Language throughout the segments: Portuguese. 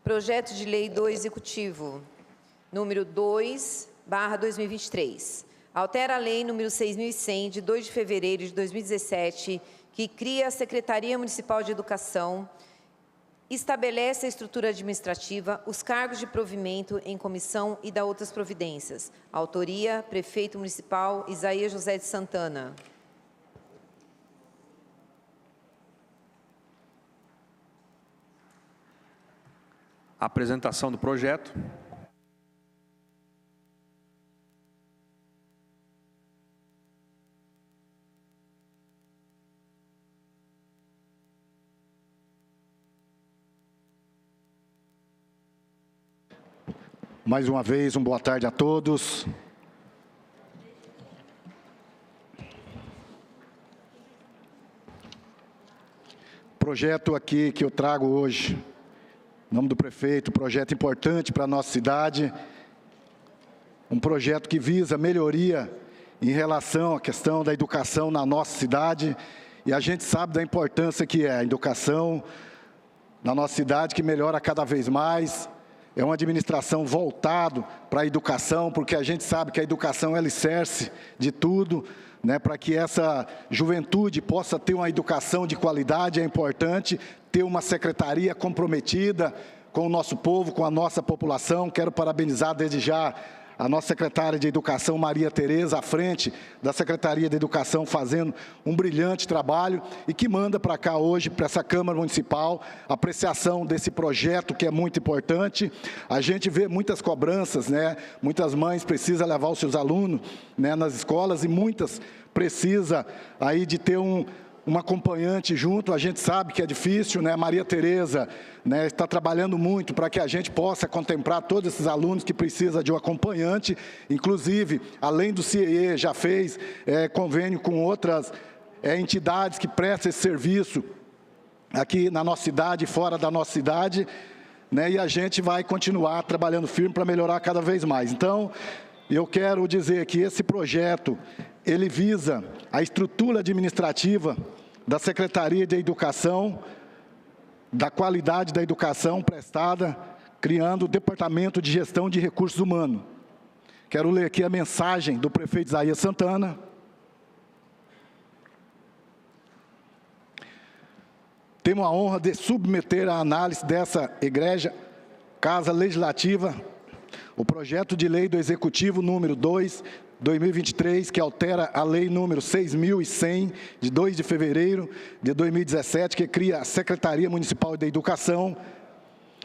Projeto de Lei do Executivo, número 2/2023. Altera a Lei número 6.100, de 2 de fevereiro de 2017, que cria a Secretaria Municipal de Educação, estabelece a estrutura administrativa, os cargos de provimento em comissão e dá outras providências. Autoria, Prefeito Municipal Isaías José de Santana. Apresentação do projeto. Mais uma vez, boa tarde a todos. O projeto aqui que eu trago hoje, em nome do prefeito, projeto importante para a nossa cidade, um projeto que visa melhoria em relação à questão da educação na nossa cidade, e a gente sabe da importância que é a educação na nossa cidade, que melhora cada vez mais. É uma administração voltada para a educação, porque a gente sabe que a educação é alicerce de tudo, né? Para que essa juventude possa ter uma educação de qualidade, é importante ter uma secretaria comprometida com o nosso povo, com a nossa população. Quero parabenizar desde já a nossa secretária de Educação, Maria Tereza, à frente da Secretaria de Educação, fazendo um brilhante trabalho e que manda para cá hoje, para essa Câmara Municipal, a apreciação desse projeto que é muito importante. A gente vê muitas cobranças, né? Muitas mães precisam levar os seus alunos, né, nas escolas, e muitas precisam aí de ter um acompanhante junto. A gente sabe que é difícil, né? Maria Tereza, né, está trabalhando muito para que a gente possa contemplar todos esses alunos que precisam de um acompanhante. Inclusive, além do CIE, já fez convênio com outras entidades que prestam esse serviço aqui na nossa cidade e fora da nossa cidade, né? E a gente vai continuar trabalhando firme para melhorar cada vez mais. Então, eu quero dizer que esse projeto, ele visa a estrutura administrativa da Secretaria de Educação, da qualidade da educação prestada, criando o Departamento de Gestão de Recursos Humanos. Quero ler aqui a mensagem do prefeito Isaías Santana. Tenho a honra de submeter à análise dessa egrégia Casa Legislativa o projeto de lei do Executivo número 2/2023, que altera a lei número 6.100, de 2 de fevereiro de 2017, que cria a Secretaria Municipal de Educação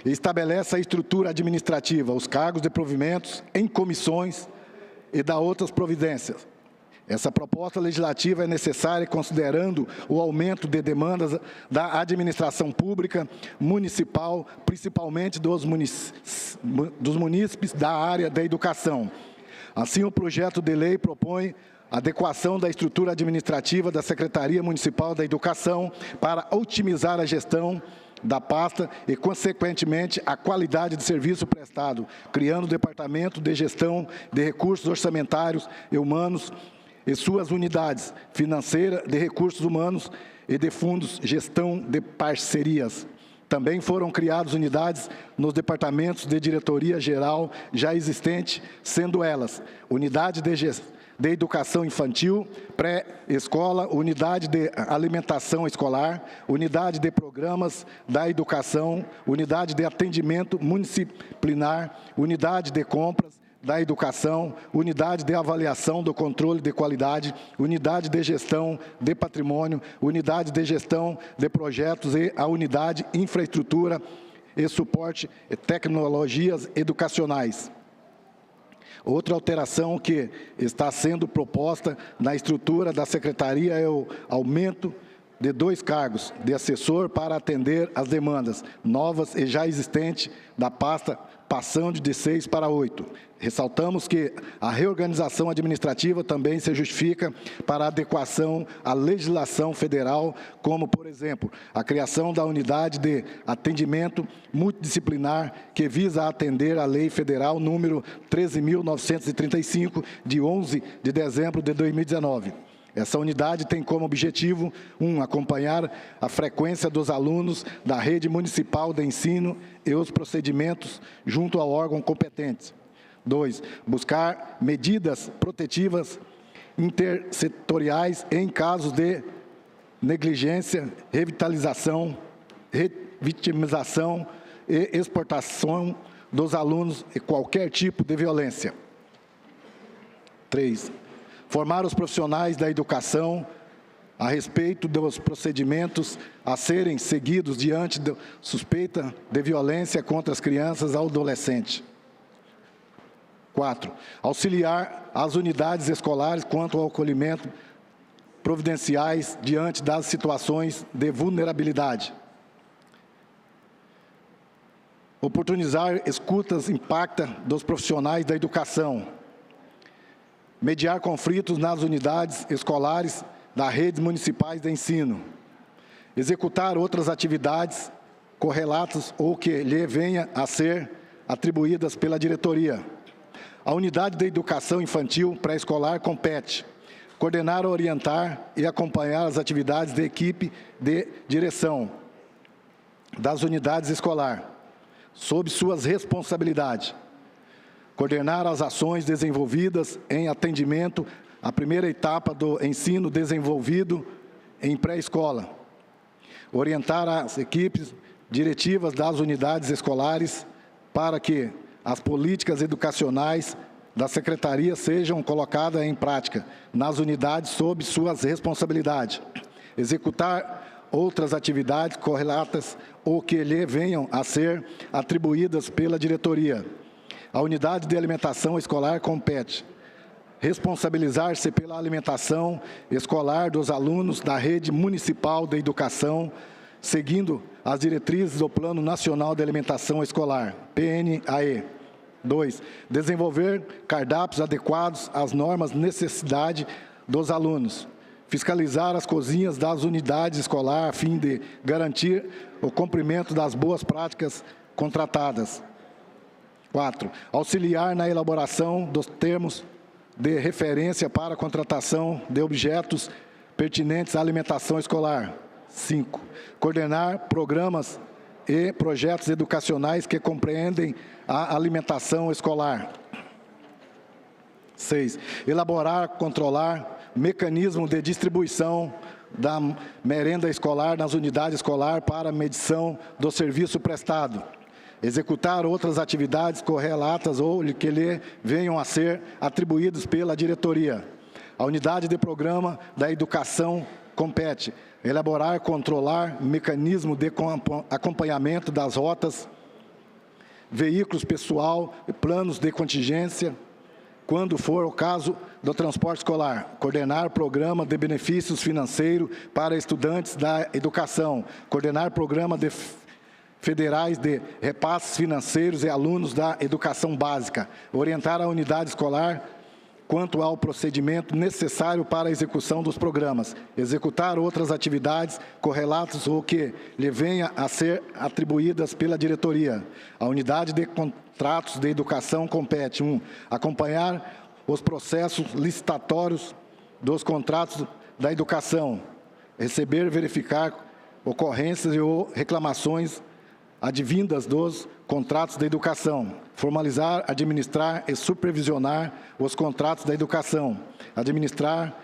e estabelece a estrutura administrativa, os cargos de provimentos em comissões e dá outras providências. Essa proposta legislativa é necessária considerando o aumento de demandas da administração pública municipal, principalmente dos munícipes da área da educação. Assim, o projeto de lei propõe a adequação da estrutura administrativa da Secretaria Municipal da Educação para otimizar a gestão da pasta e, consequentemente, a qualidade de serviço prestado, criando o Departamento de Gestão de Recursos Orçamentários e Humanos e suas unidades financeira de recursos humanos e de fundos, gestão de parcerias. Também foram criadas unidades nos departamentos de diretoria geral já existentes, sendo elas unidade de educação infantil, pré-escola, unidade de alimentação escolar, unidade de programas da educação, unidade de atendimento multidisciplinar, unidade de compras da educação, unidade de avaliação do controle de qualidade, unidade de gestão de patrimônio, unidade de gestão de projetos e a unidade infraestrutura e suporte e tecnologias educacionais. Outra alteração que está sendo proposta na estrutura da Secretaria é o aumento de 2 cargos de assessor para atender as demandas novas e já existentes da pasta, passando de 6 para 8. Ressaltamos que a reorganização administrativa também se justifica para adequação à legislação federal, como, por exemplo, a criação da unidade de atendimento multidisciplinar que visa atender a Lei Federal número 13.935, de 11 de dezembro de 2019. Essa unidade tem como objetivo: 1. Acompanhar a frequência dos alunos da rede municipal de ensino e os procedimentos junto ao órgão competente. 2. Buscar medidas protetivas intersetoriais em casos de negligência, revitimização e exportação dos alunos e qualquer tipo de violência. 3. Formar os profissionais da educação a respeito dos procedimentos a serem seguidos diante de suspeita de violência contra as crianças e adolescentes. 4. Auxiliar as unidades escolares quanto ao acolhimento providenciais diante das situações de vulnerabilidade. Oportunizar escutas impacta dos profissionais da educação. Mediar conflitos nas unidades escolares das redes municipais de ensino. Executar outras atividades correlatas ou que lhe venha a ser atribuídas pela diretoria. A unidade de educação infantil pré-escolar compete coordenar, orientar e acompanhar as atividades da equipe de direção das unidades escolares, sob suas responsabilidades. Coordenar as ações desenvolvidas em atendimento à primeira etapa do ensino desenvolvido em pré-escola. Orientar as equipes diretivas das unidades escolares para que as políticas educacionais da Secretaria sejam colocadas em prática nas unidades sob suas responsabilidades. Executar outras atividades correlatas ou que lhe venham a ser atribuídas pela diretoria. A unidade de alimentação escolar compete responsabilizar-se pela alimentação escolar dos alunos da rede municipal de educação, seguindo as diretrizes do Plano Nacional de Alimentação Escolar, PNAE. 2. Desenvolver cardápios adequados às normas necessidade dos alunos. Fiscalizar as cozinhas das unidades escolares a fim de garantir o cumprimento das boas práticas contratadas. 4. Auxiliar na elaboração dos termos de referência para a contratação de objetos pertinentes à alimentação escolar. 5. Coordenar programas e projetos educacionais que compreendem a alimentação escolar. 6. Elaborar, controlar mecanismo de distribuição da merenda escolar nas unidades escolares para medição do serviço prestado. Executar outras atividades correlatas ou que lhe venham a ser atribuídas pela diretoria. A unidade de programa da educação compete elaborar, controlar mecanismo de acompanhamento das rotas, veículos pessoal e planos de contingência, quando for o caso do transporte escolar. Coordenar programa de benefícios financeiros para estudantes da educação. Coordenar programa de federais de repasses financeiros e alunos da educação básica. Orientar a unidade escolar quanto ao procedimento necessário para a execução dos programas. Executar outras atividades correlatas ou que lhe venha a ser atribuídas pela diretoria. A unidade de contratos de educação compete: 1. Acompanhar os processos licitatórios dos contratos da educação. Receber e verificar ocorrências ou reclamações advindas dos contratos da educação. Formalizar, administrar e supervisionar os contratos da educação. Administrar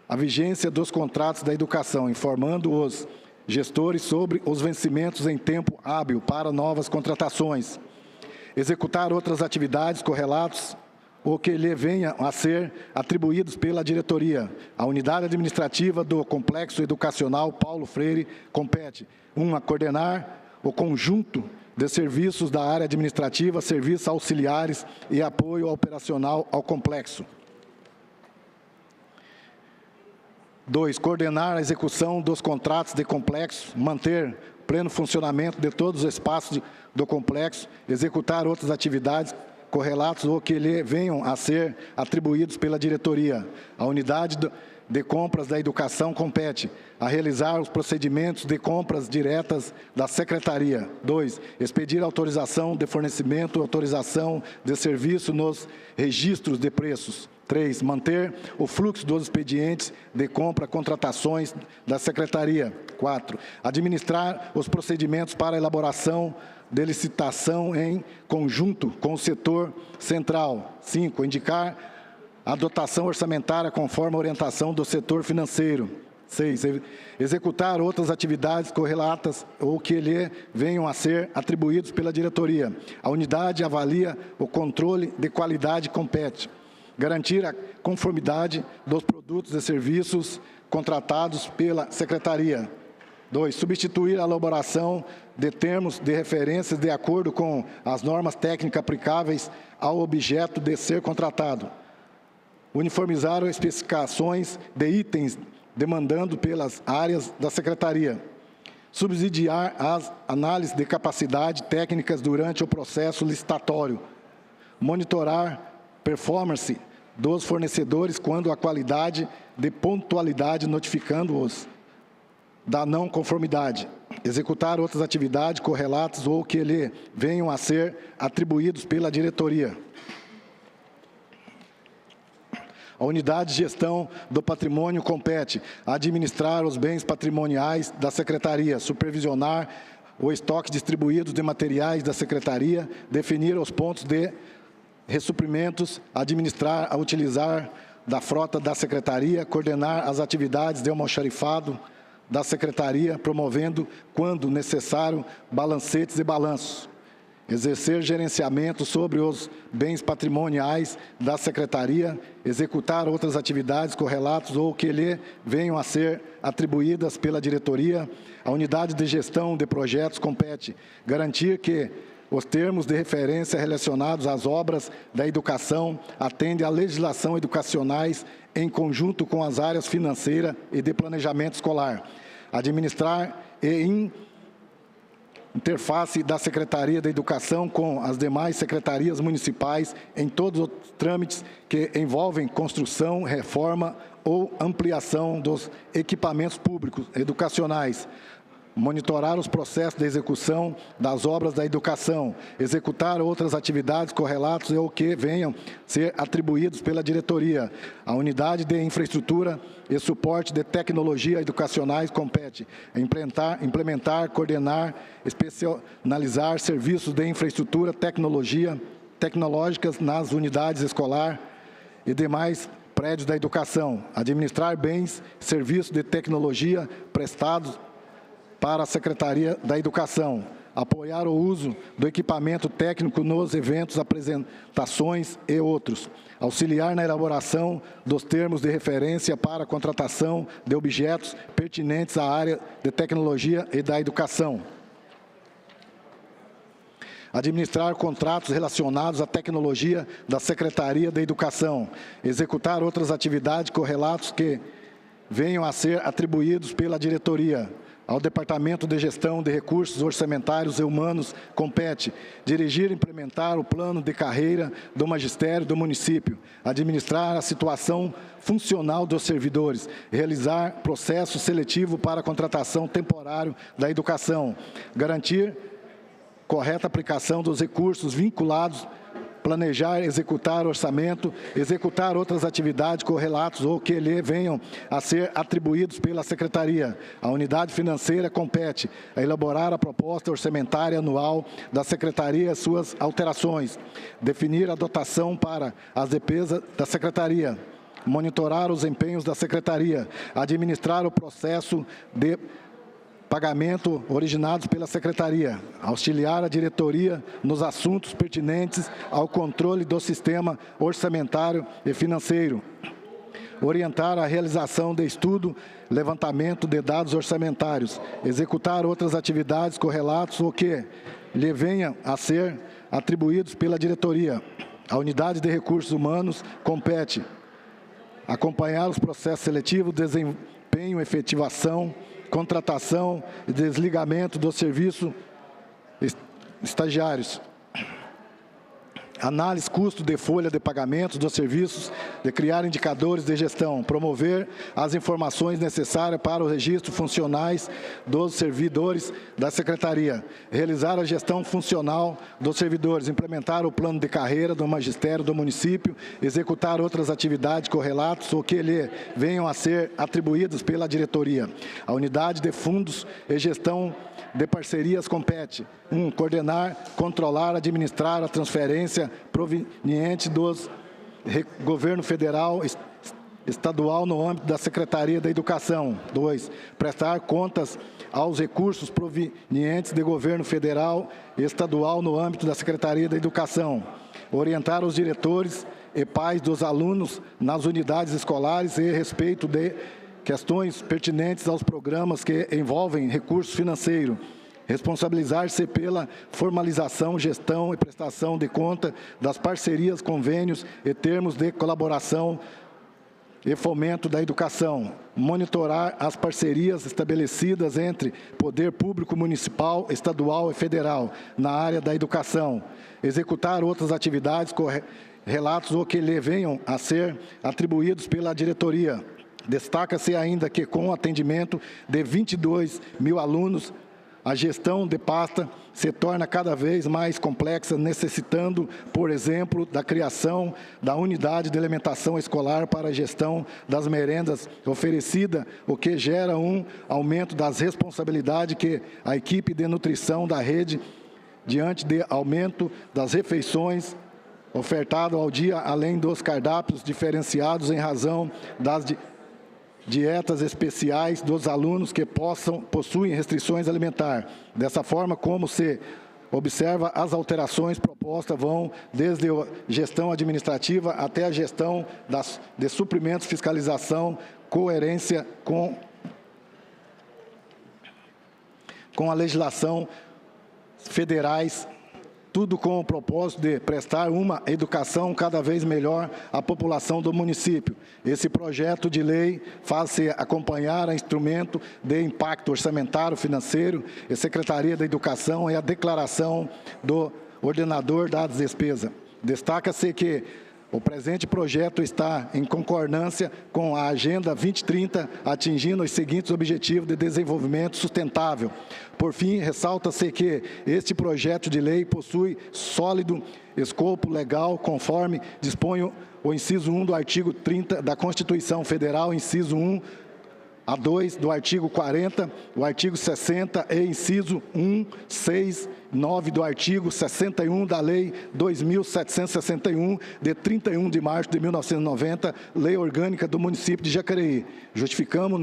a vigência dos contratos da educação, informando os gestores sobre os vencimentos em tempo hábil para novas contratações. Executar outras atividades correlatas ou que lhe venham a ser atribuídos pela diretoria. A unidade administrativa do Complexo Educacional Paulo Freire compete: 1. Coordenar o conjunto de serviços da área administrativa, serviços auxiliares e apoio operacional ao complexo. 2. Coordenar a execução dos contratos de complexo, manter pleno funcionamento de todos os espaços do complexo, executar outras atividades correlatos ou que lhe venham a ser atribuídos pela diretoria. A unidade de compras da educação compete a realizar os procedimentos de compras diretas da Secretaria. 2. Expedir autorização de fornecimento, autorização de serviço nos registros de preços. 3. Manter o fluxo dos expedientes de compra, contratações da Secretaria. 4. Administrar os procedimentos para a elaboração de licitação em conjunto com o setor central. 5. Indicar a dotação orçamentária conforme a orientação do setor financeiro. 6. Executar outras atividades correlatas ou que lhe venham a ser atribuídos pela diretoria. A unidade avalia o controle de qualidade compete. Garantir a conformidade dos produtos e serviços contratados pela Secretaria. 2. Substituir a elaboração de termos de referência de acordo com as normas técnicas aplicáveis ao objeto de ser contratado. Uniformizar as especificações de itens demandando pelas áreas da Secretaria. Subsidiar as análises de capacidade técnicas durante o processo licitatório. Monitorar performance dos fornecedores quando a qualidade de pontualidade notificando-os da não conformidade. Executar outras atividades correlatas ou que lhe venham a ser atribuídos pela diretoria. A unidade de gestão do patrimônio compete administrar os bens patrimoniais da Secretaria, supervisionar o estoque distribuído de materiais da Secretaria, definir os pontos de ressuprimentos, administrar, utilizar da frota da Secretaria, coordenar as atividades de almoxarifado da Secretaria, promovendo, quando necessário, balancetes e balanços. Exercer gerenciamento sobre os bens patrimoniais da Secretaria, executar outras atividades correlatas ou que lhe venham a ser atribuídas pela diretoria. A unidade de gestão de projetos compete garantir que os termos de referência relacionados às obras da educação atendem à legislação educacionais em conjunto com as áreas financeira e de planejamento escolar. Administrar e interface da Secretaria da Educação com as demais secretarias municipais em todos os trâmites que envolvem construção, reforma ou ampliação dos equipamentos públicos educacionais. Monitorar os processos de execução das obras da educação, executar outras atividades correlatas ou que venham ser atribuídos pela diretoria. A unidade de infraestrutura e suporte de tecnologia educacionais compete implementar, coordenar, especializar serviços de infraestrutura tecnológicas nas unidades escolar e demais prédios da educação. Administrar bens, serviços de tecnologia prestados para a Secretaria da Educação, apoiar o uso do equipamento técnico nos eventos, apresentações e outros, auxiliar na elaboração dos termos de referência para a contratação de objetos pertinentes à área de tecnologia e da educação. Administrar contratos relacionados à tecnologia da Secretaria da Educação, executar outras atividades correlatas que venham a ser atribuídos pela diretoria. Ao Departamento de Gestão de Recursos Orçamentários e Humanos compete dirigir e implementar o plano de carreira do magistério do município, administrar a situação funcional dos servidores, realizar processo seletivo para a contratação temporária da educação, garantir correta aplicação dos recursos vinculados, planejar, executar orçamento, executar outras atividades correlatas ou que lhe venham a ser atribuídos pela Secretaria. A unidade financeira compete a elaborar a proposta orçamentária anual da Secretaria e suas alterações, definir a dotação para as despesas da Secretaria, monitorar os empenhos da Secretaria, administrar o processo de pagamento originados pela Secretaria, auxiliar a diretoria nos assuntos pertinentes ao controle do sistema orçamentário e financeiro, orientar a realização de estudo, levantamento de dados orçamentários, executar outras atividades correlatas ou que lhe venham a ser atribuídos pela diretoria. A unidade de recursos humanos compete acompanhar os processos seletivos, desempenho, efetivação, contratação e desligamento do serviço estagiários. análise custo de folha de pagamentos dos serviços, de criar indicadores de gestão, promover as informações necessárias para o registro funcionais dos servidores da Secretaria, realizar a gestão funcional dos servidores, implementar o plano de carreira do magistério do município, executar outras atividades correlatas ou que lhe venham a ser atribuídas pela diretoria. A unidade de fundos e gestão de parcerias compete: 1. Coordenar, controlar, administrar a transferência proveniente dos governo federal, estadual no âmbito da Secretaria da Educação. 2. Prestar contas aos recursos provenientes de governo federal e estadual no âmbito da Secretaria da Educação. Orientar os diretores e pais dos alunos nas unidades escolares e respeito de questões pertinentes aos programas que envolvem recurso financeiro. Responsabilizar-se pela formalização, gestão e prestação de conta das parcerias, convênios e termos de colaboração e fomento da educação. Monitorar as parcerias estabelecidas entre poder público municipal, estadual e federal na área da educação. Executar outras atividades, relatos ou que lhe venham a ser atribuídos pela diretoria. Destaca-se ainda que, com o atendimento de 22 mil alunos, a gestão de pasta se torna cada vez mais complexa, necessitando, por exemplo, da criação da unidade de alimentação escolar para a gestão das merendas oferecida, o que gera um aumento das responsabilidades que a equipe de nutrição da rede, diante de aumento das refeições ofertado ao dia, além dos cardápios diferenciados em razão das dietas especiais dos alunos que possuem restrições alimentares. Dessa forma, como se observa, as alterações propostas vão desde a gestão administrativa até a gestão de suprimentos, fiscalização, coerência com a legislação federais, tudo com o propósito de prestar uma educação cada vez melhor à população do município. Esse projeto de lei faz-se acompanhar a instrumento de impacto orçamentário financeiro e Secretaria da Educação e a declaração do ordenador das despesas. Destaca-se que o presente projeto está em concordância com a Agenda 2030, atingindo os seguintes objetivos de desenvolvimento sustentável. Por fim, ressalta-se que este projeto de lei possui sólido escopo legal, conforme dispõe o inciso 1 do artigo 30 da Constituição Federal, inciso 1 a 2 do artigo 40, o artigo 60 e inciso 1, 6, 9 do artigo 61 da Lei 2.761, de 31 de março de 1990, Lei Orgânica do município de Jacareí. Justificamos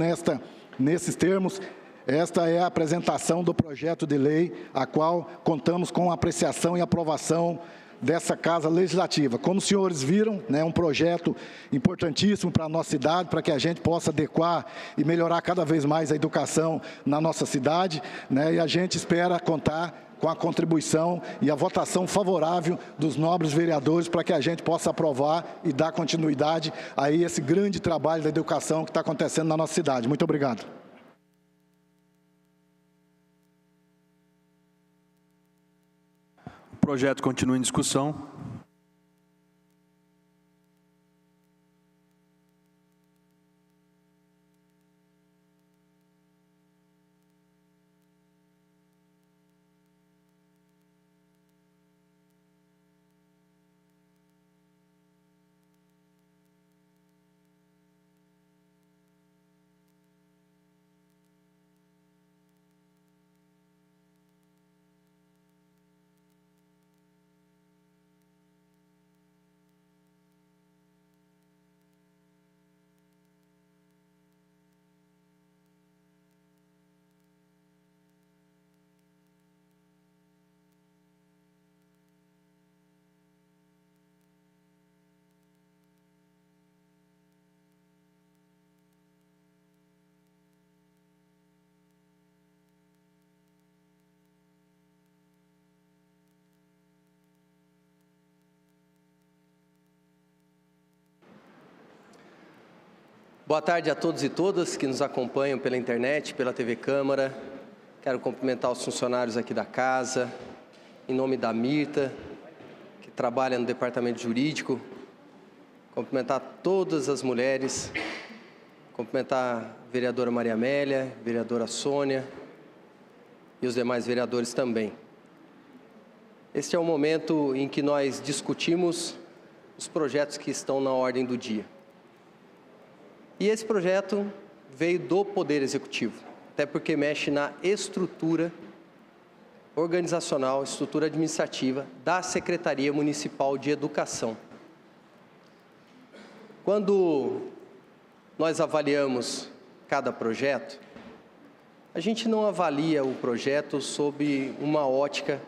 nesses termos. Esta é a apresentação do projeto de lei, a qual contamos com a apreciação e aprovação dessa Casa Legislativa. Como os senhores viram, é um projeto importantíssimo para a nossa cidade, para que a gente possa adequar e melhorar cada vez mais a educação na nossa cidade, e a gente espera contar com a contribuição e a votação favorável dos nobres vereadores para que a gente possa aprovar e dar continuidade a esse grande trabalho da educação que está acontecendo na nossa cidade. Muito obrigado. O projeto continua em discussão. Boa tarde a todos e todas que nos acompanham pela internet, pela TV Câmara. Quero cumprimentar os funcionários aqui da casa, em nome da Mirta, que trabalha no departamento jurídico, cumprimentar todas as mulheres, cumprimentar a vereadora Maria Amélia, a vereadora Sônia e os demais vereadores também. Este é o momento em que nós discutimos os projetos que estão na ordem do dia. E esse projeto veio do Poder Executivo, até porque mexe na estrutura organizacional, estrutura administrativa da Secretaria Municipal de Educação. Quando nós avaliamos cada projeto, a gente não avalia o projeto sob uma ótica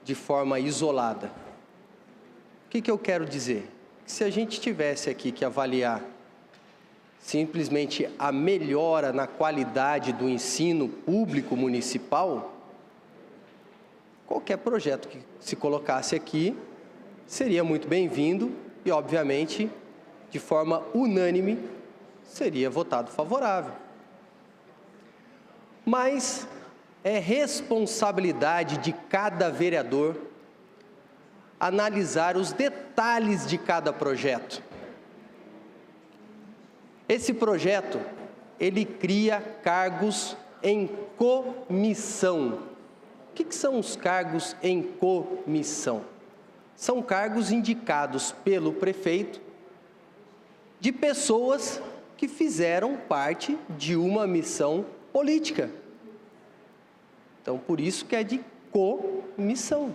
de forma isolada. O que eu quero dizer? Que se a gente tivesse aqui que avaliar simplesmente a melhora na qualidade do ensino público municipal, qualquer projeto que se colocasse aqui seria muito bem-vindo e, obviamente, de forma unânime, seria votado favorável. Mas é responsabilidade de cada vereador analisar os detalhes de cada projeto. Esse projeto, ele cria cargos em comissão. O que são os cargos em comissão? São cargos indicados pelo prefeito de pessoas que fizeram parte de uma missão política. Então, por isso que é de comissão.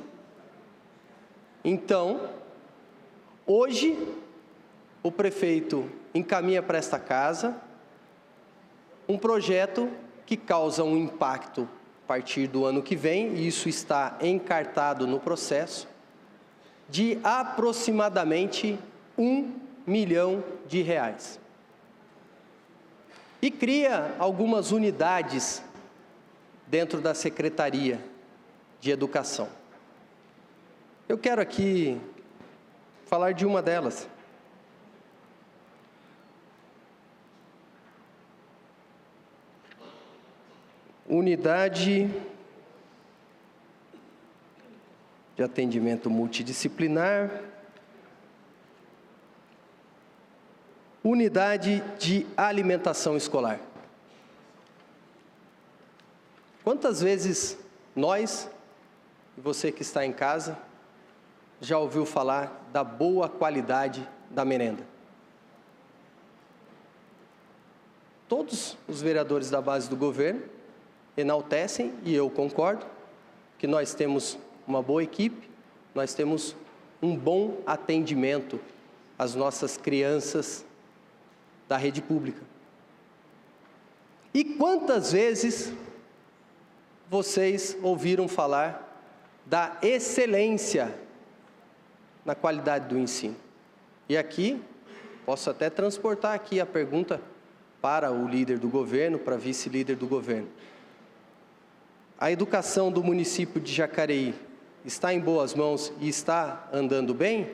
Então, hoje, o prefeito encaminha para esta casa um projeto que causa um impacto a partir do ano que vem, e isso está encartado no processo, de aproximadamente R$1 milhão. E cria algumas unidades dentro da Secretaria de Educação. Eu quero aqui falar de uma delas. Unidade de atendimento multidisciplinar, unidade de alimentação escolar. Quantas vezes nós, e você que está em casa, já ouviu falar da boa qualidade da merenda? Todos os vereadores da base do governo enaltecem, e eu concordo, que nós temos uma boa equipe, nós temos um bom atendimento às nossas crianças da rede pública. E quantas vezes vocês ouviram falar da excelência na qualidade do ensino? E aqui, posso até transportar aqui a pergunta para o líder do governo, para a vice-líder do governo. A educação do município de Jacareí está em boas mãos e está andando bem?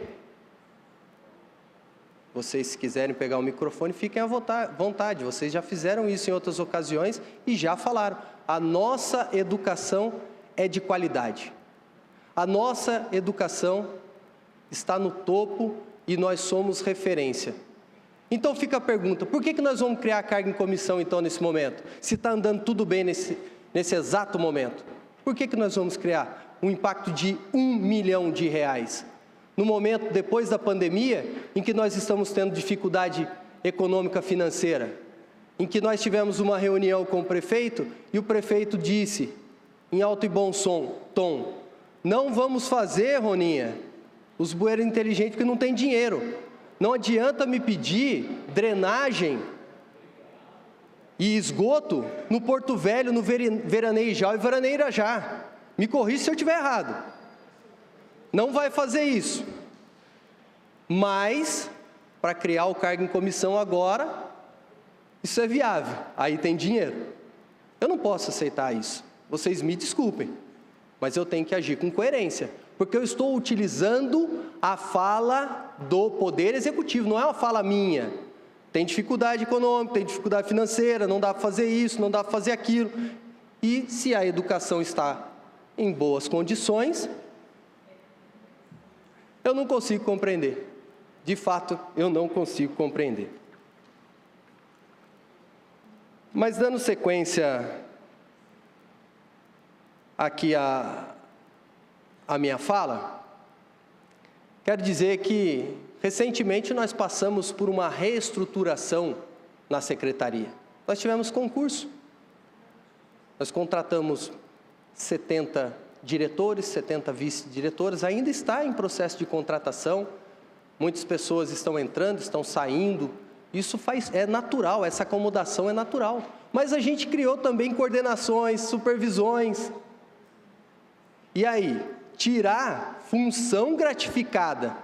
Vocês, se quiserem pegar o microfone, fiquem à vontade. Vocês já fizeram isso em outras ocasiões e já falaram. A nossa educação é de qualidade. A nossa educação está no topo e nós somos referência. Então fica a pergunta, por que nós vamos criar carga em comissão então nesse momento? Se está andando tudo bem nesse exato momento. Por que nós vamos criar um impacto de R$1 milhão? No momento, depois da pandemia, em que nós estamos tendo dificuldade econômica financeira, em que nós tivemos uma reunião com o prefeito e o prefeito disse, em alto e bom tom, não vamos fazer, Roninha, os bueiros inteligentes porque não tem dinheiro. Não adianta me pedir drenagem e esgoto no Porto Velho, no Veraneijal e Veraneirajá. Me corrija se eu estiver errado. Não vai fazer isso. Mas, para criar o cargo em comissão agora, isso é viável. Aí tem dinheiro. Eu não posso aceitar isso. Vocês me desculpem. Mas eu tenho que agir com coerência. Porque eu estou utilizando a fala do Poder Executivo, não é uma fala minha. Tem dificuldade econômica, tem dificuldade financeira, não dá para fazer isso, não dá para fazer aquilo. E se a educação está em boas condições, Eu não consigo compreender. De fato, eu não consigo compreender. Mas dando sequência aqui a minha fala, quero dizer que recentemente nós passamos por uma reestruturação na secretaria. Nós tivemos concurso. Nós contratamos 70 diretores, 70 vice-diretores, ainda está em processo de contratação. Muitas pessoas estão entrando, estão saindo. Isso é natural, essa acomodação é natural. Mas a gente criou também coordenações, supervisões. E aí, tirar função gratificada,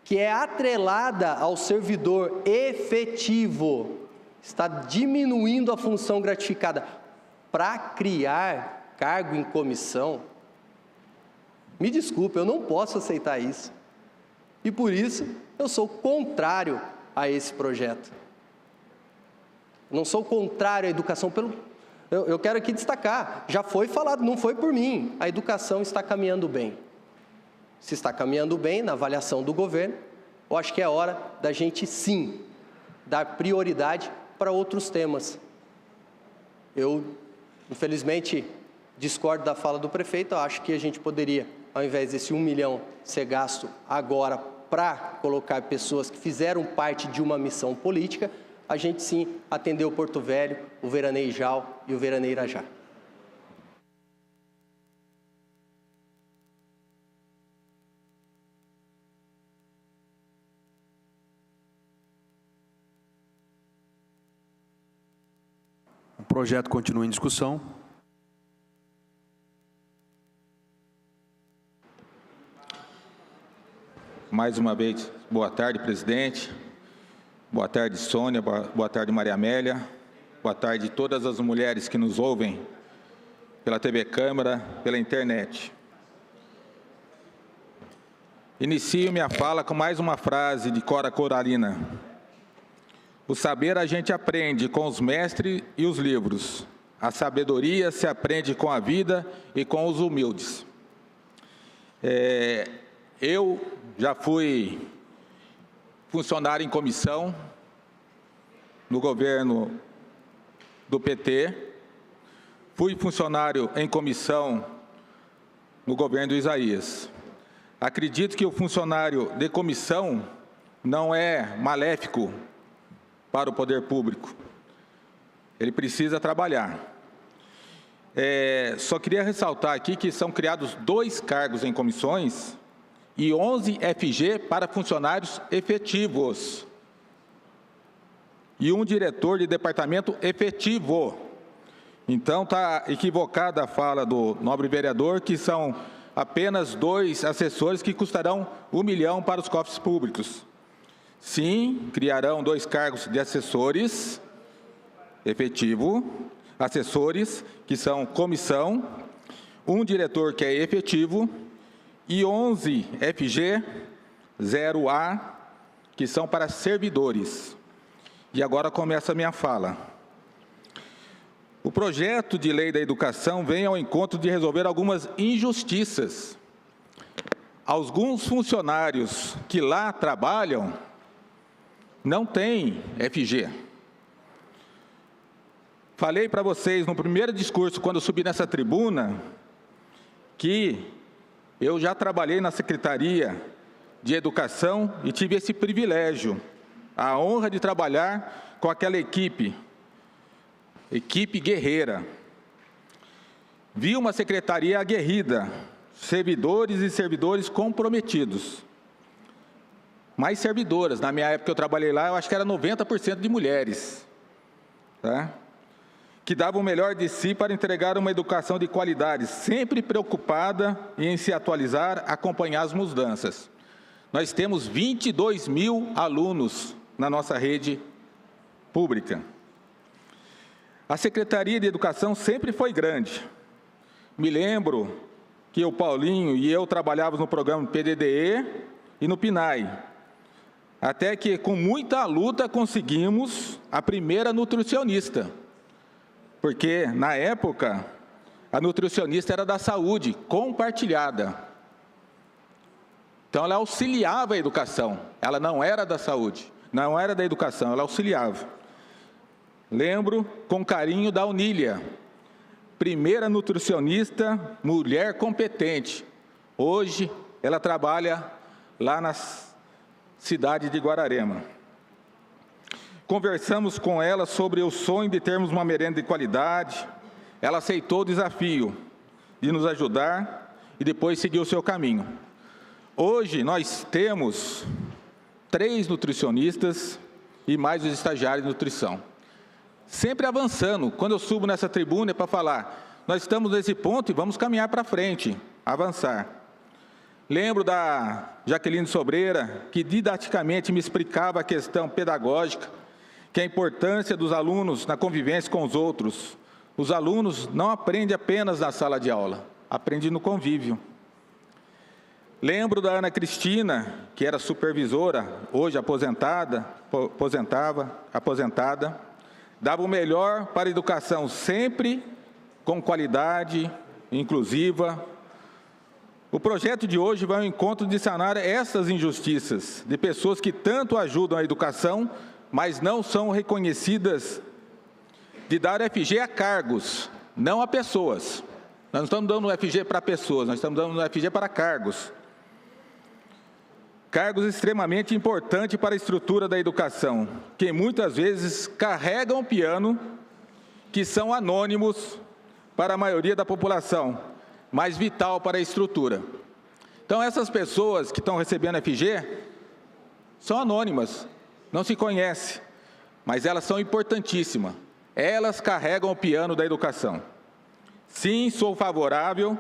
que é atrelada ao servidor efetivo, está diminuindo a função gratificada para criar cargo em comissão. Me desculpe, eu não posso aceitar isso. E por isso, eu sou contrário a esse projeto. Não sou contrário à educação. Eu quero aqui destacar, já foi falado, não foi por mim, a educação está caminhando bem. Se está caminhando bem na avaliação do governo, eu acho que é hora da gente, sim, dar prioridade para outros temas. Eu, infelizmente, discordo da fala do prefeito. Eu acho que a gente poderia, ao invés desse 1 milhão ser gasto agora para colocar pessoas que fizeram parte de uma missão política, a gente sim atender o Porto Velho, o Veraneijal e o Veraneirajá. O projeto continua em discussão. Mais uma vez, boa tarde, presidente. Boa tarde, Sônia. Boa tarde, Maria Amélia. Boa tarde a todas as mulheres que nos ouvem pela TV Câmara, pela internet. Inicio minha fala com mais uma frase de Cora Coralina. O saber a gente aprende com os mestres e os livros. A sabedoria se aprende com a vida e com os humildes. Eu já fui funcionário em comissão no governo do PT, fui funcionário em comissão no governo do Isaías. Acredito que o funcionário de comissão não é maléfico para o poder público. Ele precisa trabalhar. Só queria ressaltar aqui que são criados 2 cargos em comissões e 11 FG para funcionários efetivos. E um diretor de departamento efetivo. Então, está equivocada a fala do nobre vereador, que são apenas 2 assessores que custarão 1 milhão para os cofres públicos. Sim, criarão 2 cargos de assessores efetivo, assessores, que são comissão, um diretor que é efetivo, e 11 FG 0A, que são para servidores. E agora começa a minha fala. O projeto de lei da educação vem ao encontro de resolver algumas injustiças. Alguns funcionários que lá trabalham não têm FG. Falei para vocês no primeiro discurso, quando eu subi nessa tribuna, que eu já trabalhei na Secretaria de Educação e tive esse privilégio, a honra de trabalhar com aquela equipe guerreira. Vi uma secretaria aguerrida, servidores e servidores comprometidos. Mais servidoras, na minha época eu trabalhei lá, eu acho que era 90% de mulheres, tá? Que davam o melhor de si para entregar uma educação de qualidade, sempre preocupada em se atualizar, acompanhar as mudanças. Nós temos 22 mil alunos na nossa rede pública. A Secretaria de Educação sempre foi grande. Me lembro que o Paulinho e eu trabalhávamos no programa PDDE e no PNAE, até que com muita luta conseguimos a primeira nutricionista. Porque, na época, a nutricionista era da saúde, compartilhada. Então, ela auxiliava a educação, ela não era da saúde, não era da educação, ela auxiliava. Lembro com carinho da Unília, primeira nutricionista, mulher competente. Hoje, ela trabalha lá na cidade de Guararema. Conversamos com ela sobre o sonho de termos uma merenda de qualidade. Ela aceitou o desafio de nos ajudar e depois seguiu o seu caminho. Hoje, nós temos 3 nutricionistas e mais os estagiários de nutrição. Sempre avançando. Quando eu subo nessa tribuna é para falar, nós estamos nesse ponto e vamos caminhar para frente, avançar. Lembro da Jaqueline Sobreira, que didaticamente me explicava a questão pedagógica, que é a importância dos alunos na convivência com os outros. Os alunos não aprendem apenas na sala de aula, aprendem no convívio. Lembro da Ana Cristina, que era supervisora, hoje aposentada, dava o melhor para a educação, sempre com qualidade, inclusiva. O projeto de hoje vai ao encontro de sanar essas injustiças, de pessoas que tanto ajudam a educação, mas não são reconhecidas, de dar FG a cargos, não a pessoas. Nós não estamos dando FG para pessoas, nós estamos dando FG para cargos. Cargos extremamente importantes para a estrutura da educação, que muitas vezes carregam o piano, que são anônimos para a maioria da população, mas vital para a estrutura. Então, essas pessoas que estão recebendo FG são anônimas, não se conhecem, mas elas são importantíssimas. Elas carregam o piano da educação. Sim, sou favorável.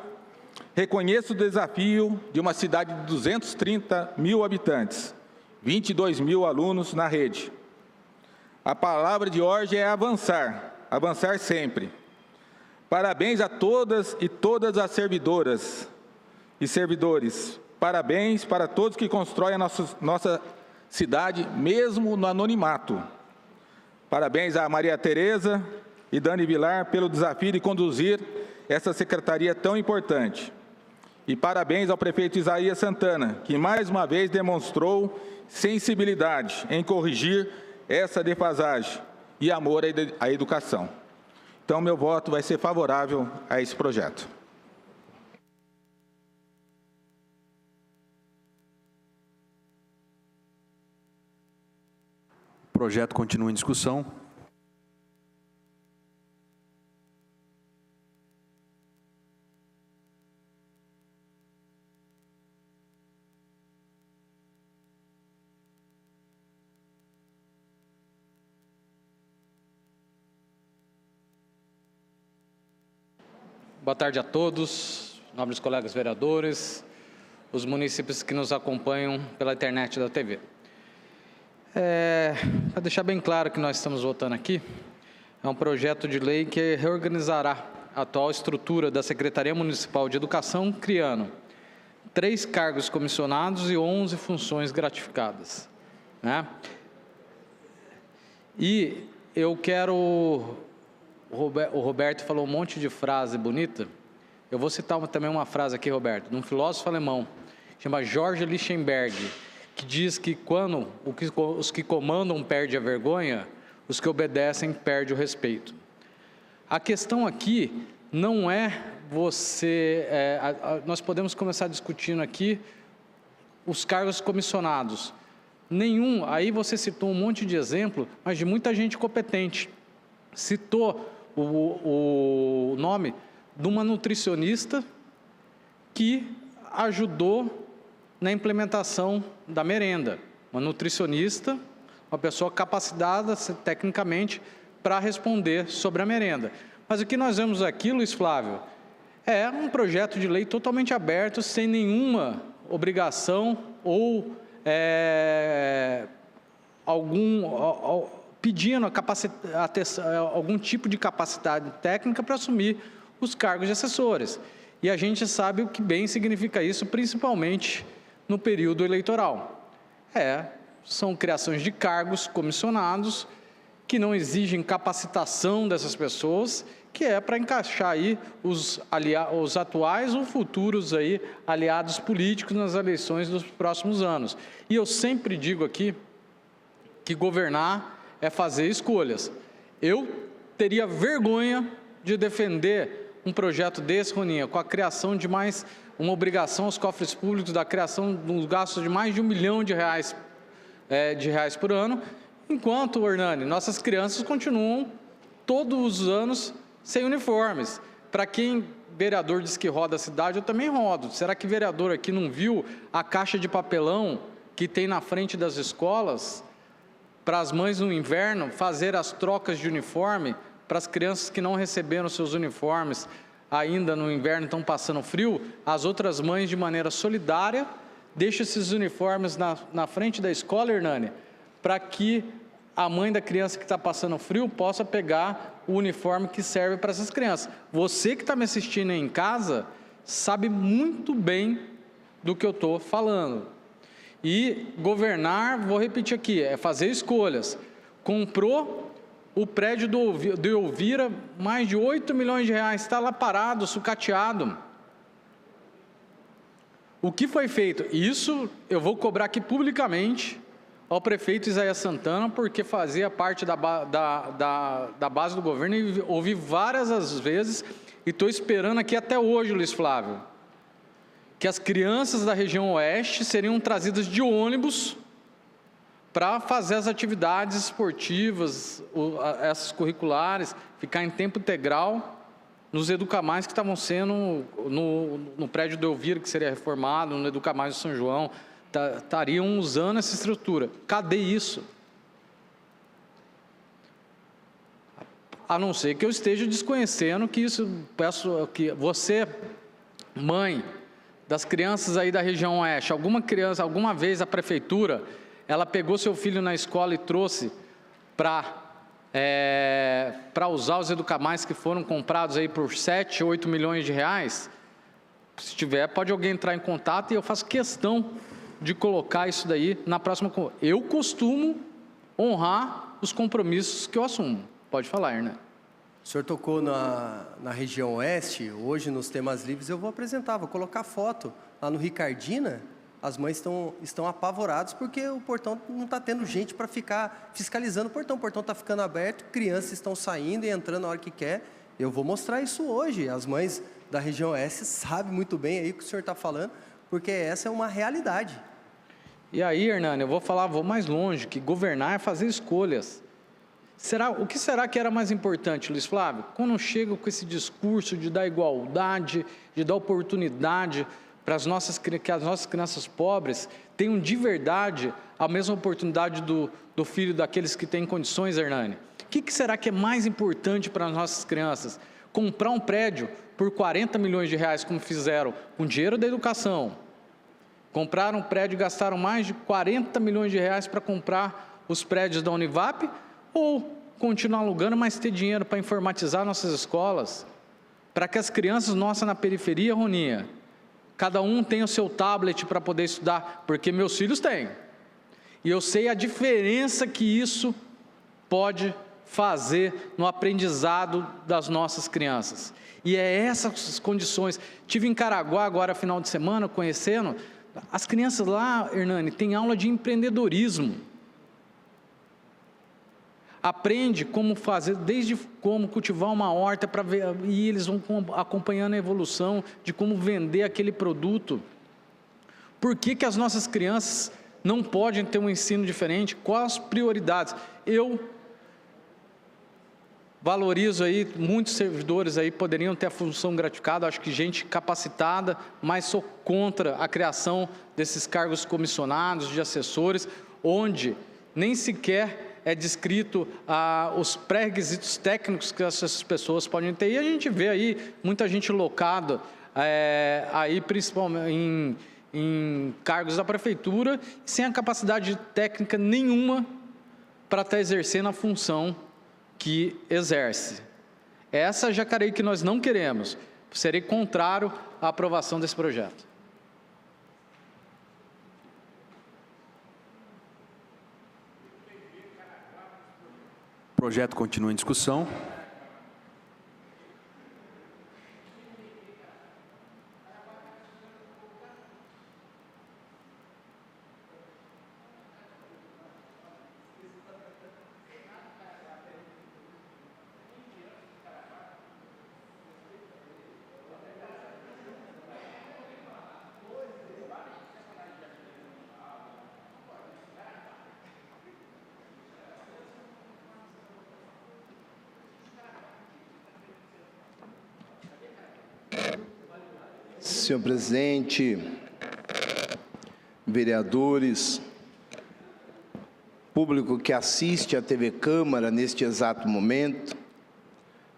Reconheço o desafio de uma cidade de 230 mil habitantes, 22 mil alunos na rede. A palavra de hoje é avançar, avançar sempre. Parabéns a todas e todas as servidoras e servidores. Parabéns para todos que constroem a nossa cidade, mesmo no anonimato. Parabéns a Maria Tereza e Dani Vilar pelo desafio de conduzir essa secretaria tão importante. E parabéns ao prefeito Isaías Santana, que mais uma vez demonstrou sensibilidade em corrigir essa defasagem e amor à educação. Então, meu voto vai ser favorável a esse projeto. O projeto continua em discussão. Boa tarde a todos, nobres colegas vereadores, os munícipes que nos acompanham pela internet da TV. Para deixar bem claro que nós estamos votando aqui, é um projeto de lei que reorganizará a atual estrutura da Secretaria Municipal de Educação, criando 3 cargos comissionados e 11 funções gratificadas, né? E eu quero... O Roberto falou um monte de frase bonita. Eu vou citar também uma frase aqui, Roberto, de um filósofo alemão, chama George Lichtenberg, que diz que quando os que comandam perdem a vergonha, os que obedecem perdem o respeito. A questão aqui não é você... nós podemos começar discutindo aqui os cargos comissionados. Aí você citou um monte de exemplo, mas de muita gente competente. Citou o nome de uma nutricionista que ajudou na implementação da merenda. Uma nutricionista, uma pessoa capacitada tecnicamente para responder sobre a merenda. Mas o que nós vemos aqui, Luiz Flávio, é um projeto de lei totalmente aberto, sem nenhuma obrigação ou pedindo algum tipo de capacidade técnica para assumir os cargos de assessores. E a gente sabe o que bem significa isso, principalmente no período eleitoral. São criações de cargos comissionados que não exigem capacitação dessas pessoas, que é para encaixar aí os atuais ou futuros aí aliados políticos nas eleições dos próximos anos. E eu sempre digo aqui que governar é fazer escolhas. Eu teria vergonha de defender um projeto desse, Roninha, com a criação de mais uma obrigação aos cofres públicos, da criação de um gasto de mais de R$1 milhão de reais por ano, enquanto, Hernani, nossas crianças continuam todos os anos sem uniformes. Para quem vereador diz que roda a cidade, eu também rodo. Será que vereador aqui não viu a caixa de papelão que tem na frente das escolas para as mães no inverno fazer as trocas de uniforme para as crianças que não receberam seus uniformes ainda no inverno, estão passando frio? As outras mães, de maneira solidária, deixam esses uniformes na frente da escola, Hernani, para que a mãe da criança que está passando frio possa pegar o uniforme que serve para essas crianças. Você que está me assistindo aí em casa sabe muito bem do que eu estou falando. E governar, vou repetir aqui, é fazer escolhas. Comprou o prédio do Elvira, mais de R$8 milhões, está lá parado, sucateado. O que foi feito? Isso eu vou cobrar aqui publicamente ao prefeito Isaías Santana, porque fazia parte da base do governo e ouvi várias as vezes, e estou esperando aqui até hoje, Luiz Flávio, que as crianças da região oeste seriam trazidas de ônibus para fazer as atividades esportivas, essas curriculares, ficar em tempo integral nos Educamais que estavam sendo no prédio do Elvira, que seria reformado, no Educamais do São João, estariam usando essa estrutura. Cadê isso? A não ser que eu esteja desconhecendo que isso, peço que você, mãe das crianças aí da região oeste, alguma criança, alguma vez a prefeitura, ela pegou seu filho na escola e trouxe para usar os Educamais que foram comprados aí por 7, 8 milhões de reais? Se tiver, pode alguém entrar em contato e eu faço questão de colocar isso daí na próxima. Eu costumo honrar os compromissos que eu assumo. Pode falar, Hernan. O senhor tocou na região oeste. Hoje, nos temas livres, eu vou apresentar, vou colocar foto. Lá no Ricardina, as mães estão apavoradas porque o portão não está tendo gente para ficar fiscalizando o portão está ficando aberto, crianças estão saindo e entrando na hora que quer. Eu vou mostrar isso hoje. As mães da região oeste sabem muito bem aí o que o senhor está falando, porque essa é uma realidade. E aí, Hernani, eu vou mais longe, que governar é fazer escolhas. O que será que era mais importante, Luiz Flávio? Quando chega com esse discurso de dar igualdade, de dar oportunidade para que as nossas crianças pobres tenham de verdade a mesma oportunidade do filho daqueles que têm condições, Hernani? O que será que é mais importante para as nossas crianças? Comprar um prédio por 40 milhões de reais, como fizeram com dinheiro da educação. Compraram um prédio e gastaram mais de 40 milhões de reais para comprar os prédios da Univap, ou continuar alugando, mas ter dinheiro para informatizar nossas escolas, para que as crianças nossas na periferia, Roninha, cada um tenha o seu tablet para poder estudar, porque meus filhos têm. E eu sei a diferença que isso pode fazer no aprendizado das nossas crianças. E é essas condições. Estive em Caraguá agora, final de semana, conhecendo. As crianças lá, Hernani, têm aula de empreendedorismo. Aprende como fazer, desde como cultivar uma horta, para ver, e eles vão acompanhando a evolução de como vender aquele produto. Por que as nossas crianças não podem ter um ensino diferente? Quais as prioridades? Eu valorizo aí, muitos servidores aí poderiam ter a função gratificada, acho que gente capacitada, mas sou contra a criação desses cargos comissionados, de assessores, onde nem sequer é descrito os pré-requisitos técnicos que essas pessoas podem ter. E a gente vê aí muita gente locada, aí principalmente em cargos da prefeitura, sem a capacidade técnica nenhuma para estar exercendo a função que exerce. Essa Jacareí que nós não queremos. Serei contrário à aprovação desse projeto. O projeto continua em discussão. senhor presidente, vereadores, público que assiste à TV Câmara neste exato momento,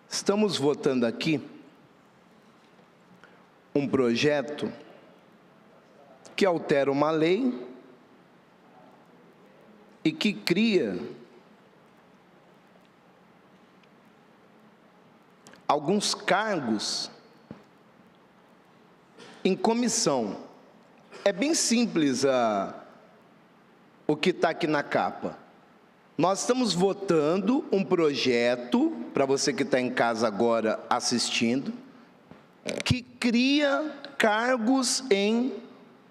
estamos votando aqui um projeto que altera uma lei e que cria alguns cargos em comissão. É bem simples o que está aqui na capa. Nós estamos votando um projeto, para você que está em casa agora assistindo, que cria cargos em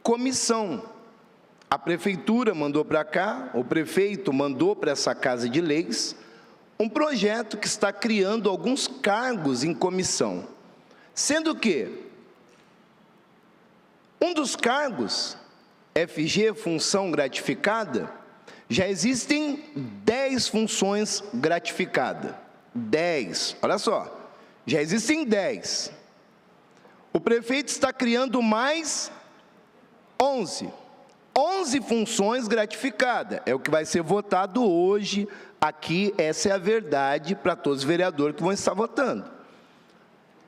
comissão. A prefeitura mandou para cá, o prefeito mandou para essa Casa de Leis, um projeto que está criando alguns cargos em comissão. Sendo que um dos cargos, FG, função gratificada, já existem 10 funções gratificadas. 10, olha só, já existem 10. O prefeito está criando mais 11. 11 funções gratificadas, é o que vai ser votado hoje aqui, essa é a verdade para todos os vereadores que vão estar votando.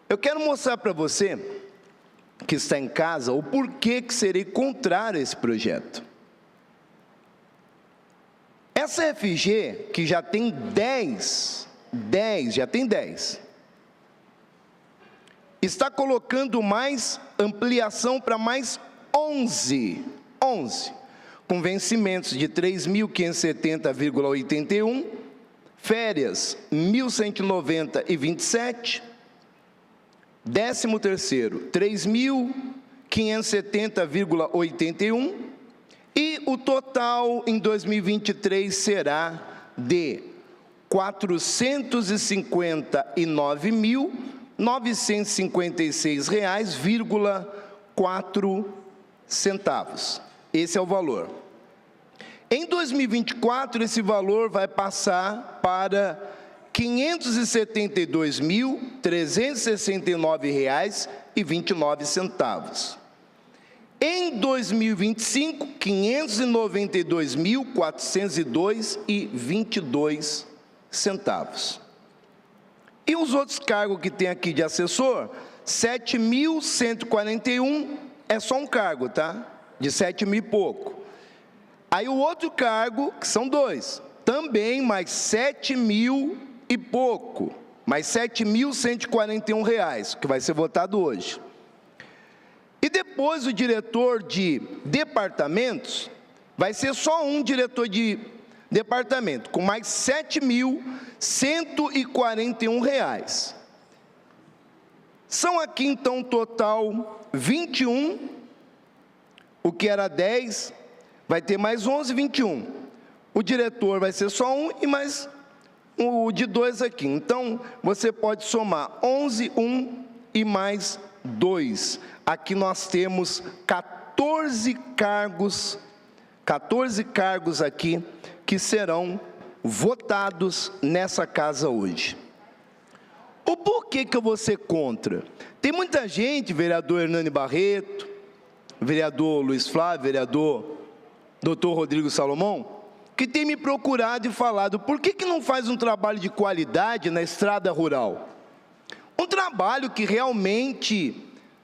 Eu quero mostrar para você, que está em casa, o porquê que serei contrário a esse projeto. Essa FG, que já tem 10, está colocando mais ampliação para mais 11, com vencimentos de 3.570,81, férias 1.190,27, 13º 3.570,81, e o total em 2023 será de R$ 459.956,04. Esse é o valor. Em 2024, esse valor vai passar para R$ 579.369,29. Em 2025, R$ 592.402,22. E os outros cargos que tem aqui de assessor, 7.141, é só um cargo, tá? De 7 mil e pouco. Aí o outro cargo, que são 2, também mais 7 mil e pouco, mais R$ 7.141, que vai ser votado hoje. E depois o diretor de departamentos, vai ser só um diretor de departamento, com mais R$ 7.141. São aqui, então, um total 21, o que era 10, vai ter mais 11, 21. O diretor vai ser só um e mais o de 2 aqui. Então, você pode somar 11, 1 e mais 2. Aqui nós temos 14 cargos aqui que serão votados nessa casa hoje. O porquê que eu vou ser contra? Tem muita gente, vereador Hernani Barreto, vereador Luiz Flávio, vereador Dr. Rodrigo Salomão, que tem me procurado e falado, por que não faz um trabalho de qualidade na estrada rural? Um trabalho que realmente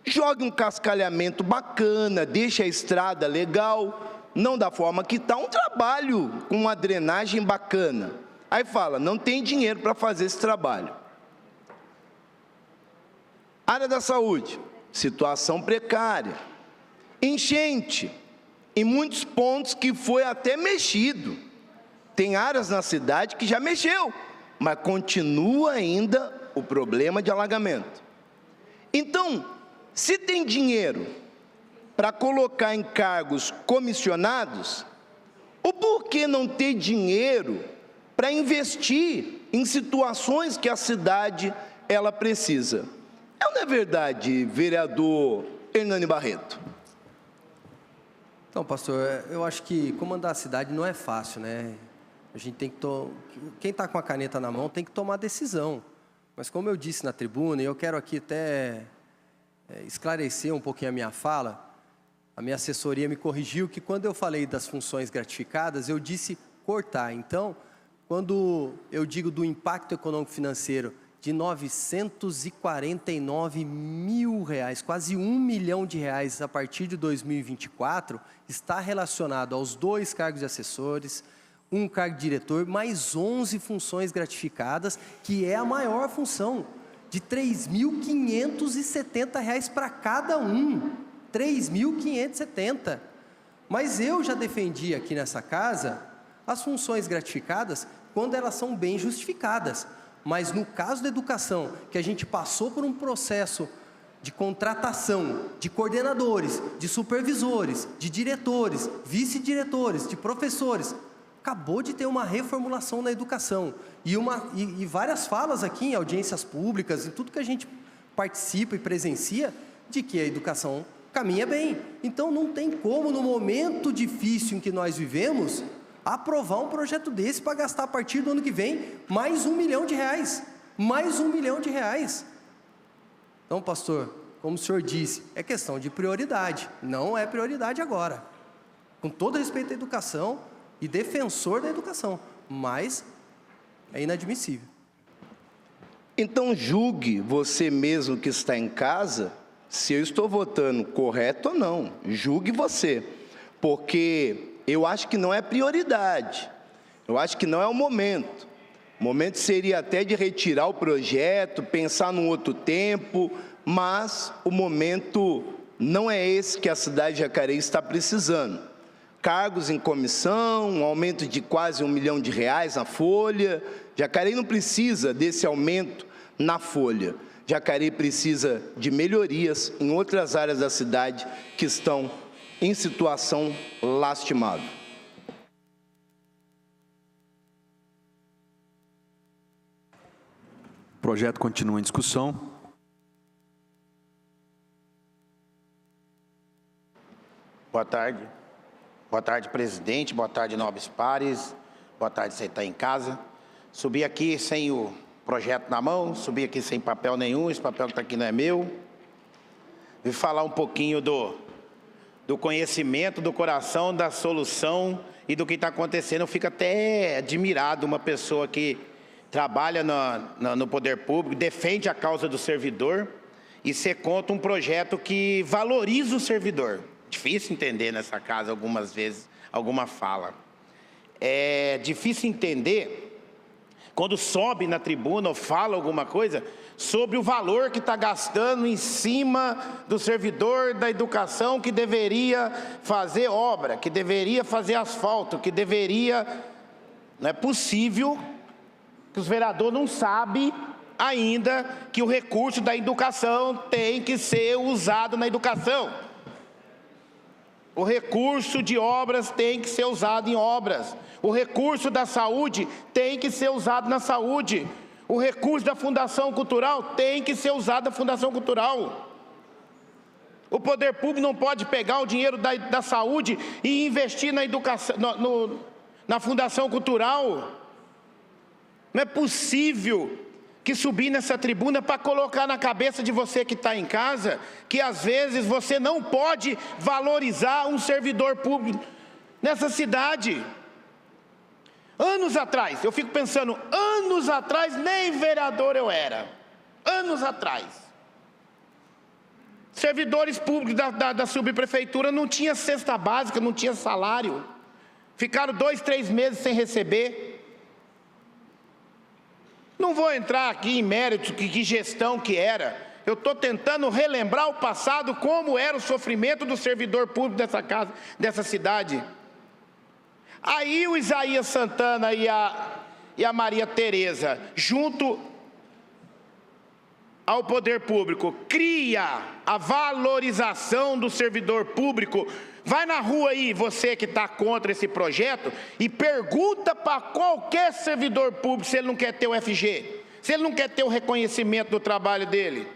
jogue um cascalhamento bacana, deixe a estrada legal, não da forma que está, um trabalho com uma drenagem bacana. Aí fala, não tem dinheiro para fazer esse trabalho. Área da saúde, situação precária. Enchente, em muitos pontos que foi até mexido. Tem áreas na cidade que já mexeu, mas continua ainda o problema de alagamento. Então, se tem dinheiro para colocar em cargos comissionados, o porquê não ter dinheiro para investir em situações que a cidade ela precisa? Não é verdade, vereador Hernani Barreto? Então, pastor, eu acho que comandar a cidade não é fácil, né? A gente tem que quem está com a caneta na mão tem que tomar decisão. Mas como eu disse na tribuna, e eu quero aqui até esclarecer um pouquinho a minha fala. A minha assessoria me corrigiu que quando eu falei das funções gratificadas, eu disse cortar. Então, quando eu digo do impacto econômico-financeiro de R$ 949 mil, quase R$ 1 milhão a partir de 2024, está relacionado aos 2 cargos de assessores, 1 cargo de diretor, mais 11 funções gratificadas, que é a maior função, de R$ 3.570 para cada um. R$ 3.570. Mas eu já defendi aqui nessa casa as funções gratificadas quando elas são bem justificadas. Mas no caso da educação, que a gente passou por um processo de contratação de coordenadores, de supervisores, de diretores, vice-diretores, de professores, acabou de ter uma reformulação na educação. E várias falas aqui em audiências públicas, em tudo que a gente participa e presencia, de que a educação caminha bem. Então não tem como, no momento difícil em que nós vivemos, aprovar um projeto desse para gastar a partir do ano que vem mais R$ 1 milhão. Mais R$ 1 milhão. Então, pastor, como o senhor disse, é questão de prioridade. Não é prioridade agora. Com todo respeito à educação e defensor da educação, mas é inadmissível. Então julgue você mesmo que está em casa, se eu estou votando correto ou não. Julgue você, porque eu acho que não é prioridade, eu acho que não é o momento. O momento seria até de retirar o projeto, pensar num outro tempo, mas o momento não é esse que a cidade de Jacareí está precisando. Cargos em comissão, um aumento de quase R$ 1 milhão na folha. Jacareí não precisa desse aumento na folha. Jacareí precisa de melhorias em outras áreas da cidade que estão em situação lastimável. O projeto continua em discussão. Boa tarde. Boa tarde, presidente. Boa tarde, nobres pares. Boa tarde, você está em casa. Subi aqui sem o projeto na mão, subi aqui sem papel nenhum, esse papel que está aqui não é meu. Vim falar um pouquinho do conhecimento, do coração, da solução e do que está acontecendo. Eu fico até admirado, uma pessoa que trabalha no poder público, defende a causa do servidor e você conta um projeto que valoriza o servidor. Difícil entender nessa casa algumas vezes, alguma fala. É difícil entender quando sobe na tribuna ou fala alguma coisa sobre o valor que está gastando em cima do servidor da educação que deveria fazer obra, que deveria fazer asfalto, que deveria... Não é possível que os vereadores não sabem ainda que o recurso da educação tem que ser usado na educação. O recurso de obras tem que ser usado em obras. O recurso da saúde tem que ser usado na saúde. O recurso da Fundação Cultural tem que ser usado na Fundação Cultural. O poder público não pode pegar o dinheiro da saúde e investir na educação, na Fundação Cultural. Não é possível que subir nessa tribuna para colocar na cabeça de você que está em casa, que às vezes você não pode valorizar um servidor público nessa cidade. Anos atrás, eu fico pensando, anos atrás nem vereador eu era. Anos atrás. Servidores públicos da subprefeitura não tinha cesta básica, não tinha salário. Ficaram 2, 3 meses sem receber. Não vou entrar aqui em mérito que gestão que era. Eu estou tentando relembrar o passado, como era o sofrimento do servidor público dessa casa, dessa cidade. Aí o Isaías Santana e a Maria Tereza, junto ao poder público, cria a valorização do servidor público. Vai na rua aí, você que está contra esse projeto, e pergunta para qualquer servidor público se ele não quer ter o FG, se ele não quer ter o reconhecimento do trabalho dele.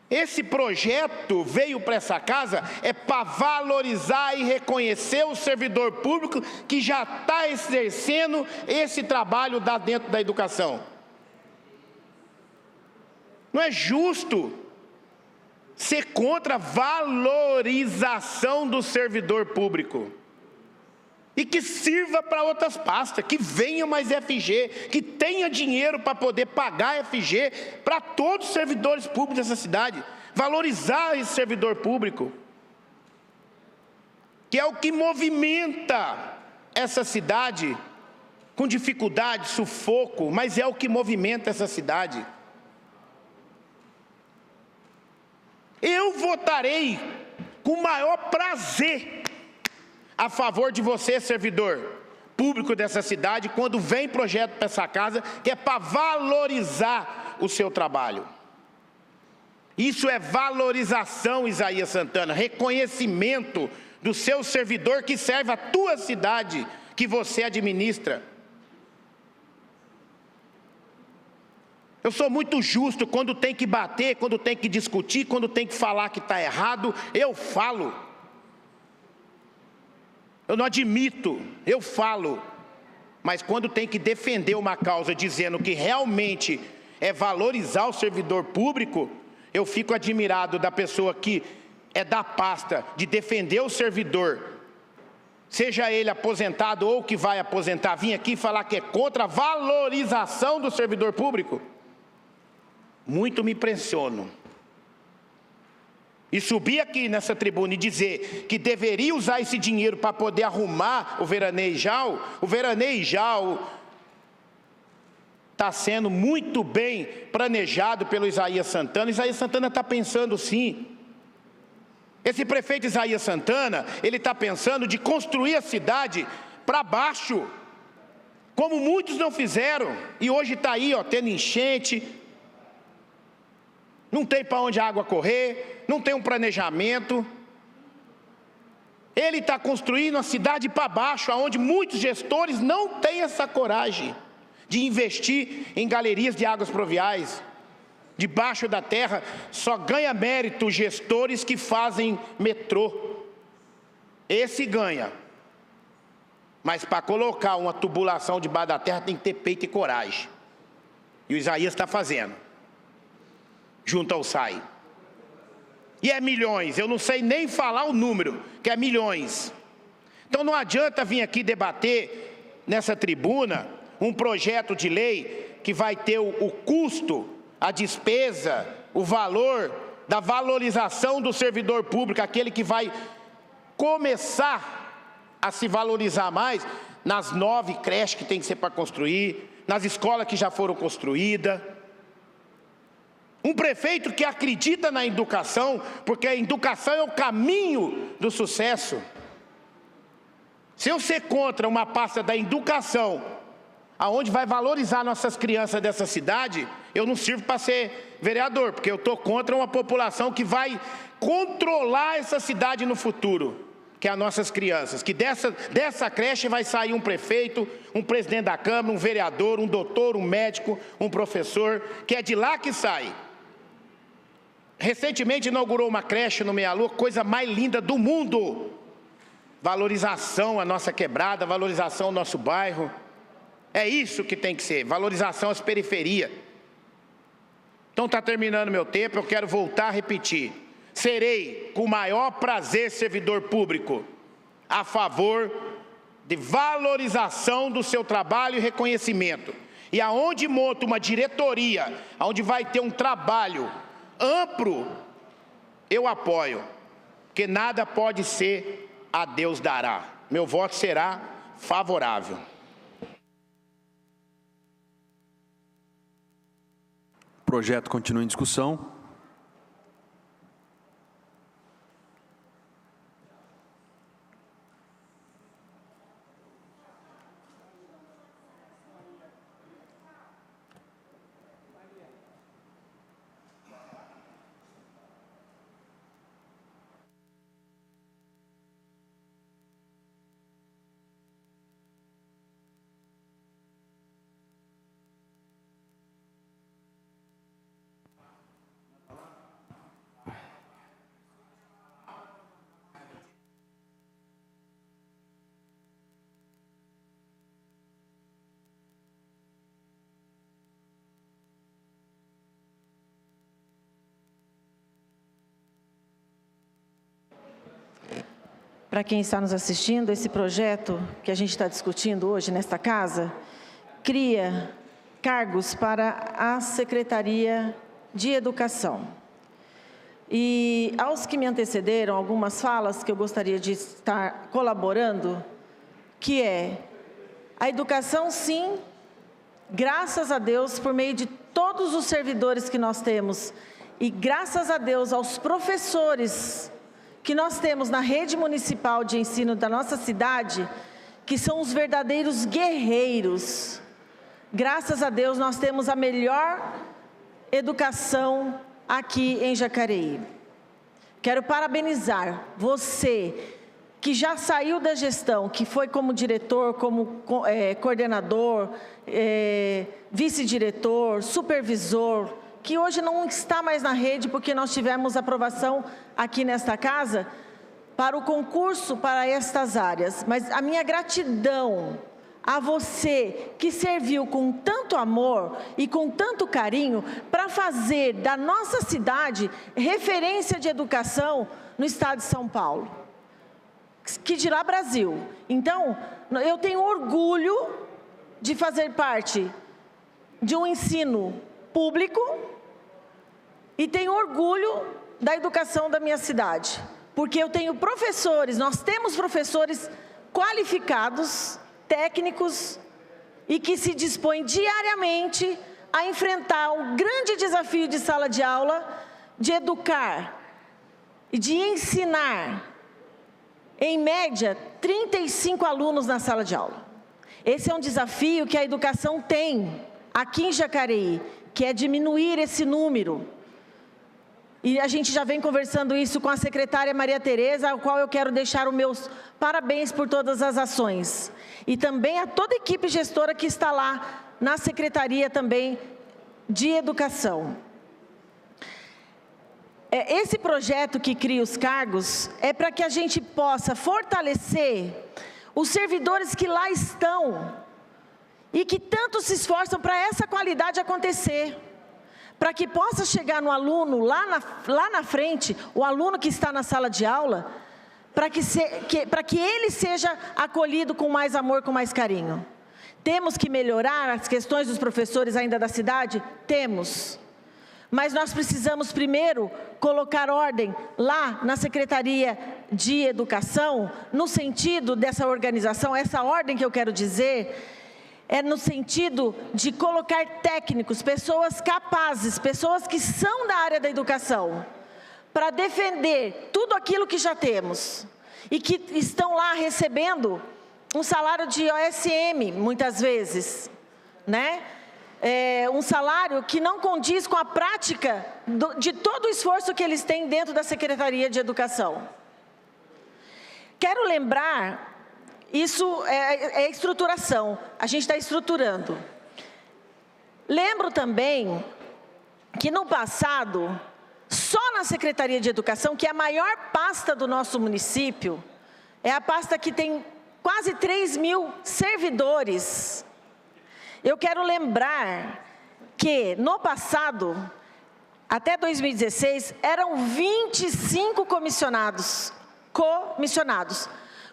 Esse projeto veio para essa casa para valorizar e reconhecer o servidor público que já está exercendo esse trabalho dentro da educação. Não é justo ser contra a valorização do servidor público. E que sirva para outras pastas, que venha mais FG, que tenha dinheiro para poder pagar FG para todos os servidores públicos dessa cidade. Valorizar esse servidor público, que é o que movimenta essa cidade, com dificuldade, sufoco, mas é o que movimenta essa cidade. Eu votarei com o maior prazer a favor de você, servidor público dessa cidade, quando vem projeto para essa casa, que é para valorizar o seu trabalho. Isso é valorização, Isaías Santana, reconhecimento do seu servidor que serve a tua cidade, que você administra. Eu sou muito justo quando tem que bater, quando tem que discutir, quando tem que falar que está errado, eu falo. Eu não admito, eu falo. Mas quando tem que defender uma causa dizendo que realmente é valorizar o servidor público, eu fico admirado da pessoa que é da pasta de defender o servidor, seja ele aposentado ou que vai aposentar, vir aqui falar que é contra a valorização do servidor público. Muito me impressiono. E subir aqui nessa tribuna e dizer que deveria usar esse dinheiro para poder arrumar o Veraneijal está sendo muito bem planejado pelo Isaías Santana. Isaías Santana está pensando sim. Esse prefeito Isaías Santana, ele está pensando de construir a cidade para baixo, como muitos não fizeram, e hoje está aí, ó, tendo enchente, não tem para onde a água correr, não tem um planejamento. Ele está construindo a cidade para baixo, onde muitos gestores não têm essa coragem de investir em galerias de águas pluviais. Debaixo da terra, só ganha mérito gestores que fazem metrô. Esse ganha. Mas para colocar uma tubulação debaixo da terra tem que ter peito e coragem. E o Isaías está fazendo, junto ao SAI. E é milhões, eu não sei nem falar o número, que é milhões. Então não adianta vir aqui debater nessa tribuna um projeto de lei que vai ter o custo, a despesa, o valor da valorização do servidor público, aquele que vai começar a se valorizar mais nas 9 creches que tem que ser para construir, nas escolas que já foram construídas. Um prefeito que acredita na educação, porque a educação é o caminho do sucesso. Se eu ser contra uma pasta da educação, aonde vai valorizar nossas crianças dessa cidade, eu não sirvo para ser vereador, porque eu estou contra uma população que vai controlar essa cidade no futuro, que é as nossas crianças, que dessa creche vai sair um prefeito, um presidente da Câmara, um vereador, um doutor, um médico, um professor, que é de lá que sai. Recentemente inaugurou uma creche no Meia-Lua, coisa mais linda do mundo. Valorização à nossa quebrada, valorização ao nosso bairro. É isso que tem que ser, valorização às periferias. Então está terminando meu tempo, eu quero voltar a repetir. Serei, com o maior prazer, servidor público, a favor de valorização do seu trabalho e reconhecimento. E aonde monta uma diretoria, aonde vai ter um trabalho amplo, eu apoio, porque nada pode ser a Deus dará. Meu voto será favorável. O projeto continua em discussão. para quem está nos assistindo, esse projeto que a gente está discutindo hoje nesta casa, cria cargos para a Secretaria de Educação. E aos que me antecederam, algumas falas que eu gostaria de estar colaborando, que é a educação, sim, graças a Deus, por meio de todos os servidores que nós temos, e graças a Deus aos professores que nós temos na rede municipal de ensino da nossa cidade, que são os verdadeiros guerreiros. Graças a Deus nós temos a melhor educação aqui em Jacareí. Quero parabenizar você que já saiu da gestão, que foi como diretor, como coordenador, vice-diretor, supervisor, que hoje não está mais na rede porque nós tivemos aprovação aqui nesta casa para o concurso para estas áreas. Mas a minha gratidão a você que serviu com tanto amor e com tanto carinho para fazer da nossa cidade referência de educação no estado de São Paulo, que dirá Brasil. Então, eu tenho orgulho de fazer parte de um ensino público e tenho orgulho da educação da minha cidade, porque eu tenho professores, nós temos professores qualificados, técnicos, e que se dispõem diariamente a enfrentar o grande desafio de sala de aula, de educar e de ensinar, em média, 35 alunos na sala de aula. Esse é um desafio que a educação tem aqui em Jacareí, que é diminuir esse número. E a gente já vem conversando isso com a secretária Maria Tereza, ao qual eu quero deixar os meus parabéns por todas as ações. E também a toda a equipe gestora que está lá na Secretaria também de Educação. Esse projeto que cria os cargos é para que a gente possa fortalecer os servidores que lá estão e que tanto se esforçam para essa qualidade acontecer. Para que possa chegar no aluno lá na frente, o aluno que está na sala de aula, para que ele seja acolhido com mais amor, com mais carinho. Temos que melhorar as questões dos professores ainda da cidade? Temos. Mas nós precisamos primeiro colocar ordem lá na Secretaria de Educação, no sentido dessa organização, essa ordem que eu quero dizer, é no sentido de colocar técnicos, pessoas capazes, pessoas que são da área da educação, para defender tudo aquilo que já temos, e que estão lá recebendo um salário de OSM, muitas vezes, né? Um salário que não condiz com a prática de todo o esforço que eles têm dentro da Secretaria de Educação. Quero lembrar... Isso é estruturação, a gente está estruturando. Lembro também que no passado, só na Secretaria de Educação, que é a maior pasta do nosso município, é a pasta que tem quase 3.000 servidores. Eu quero lembrar que no passado, até 2016, eram 25 comissionados.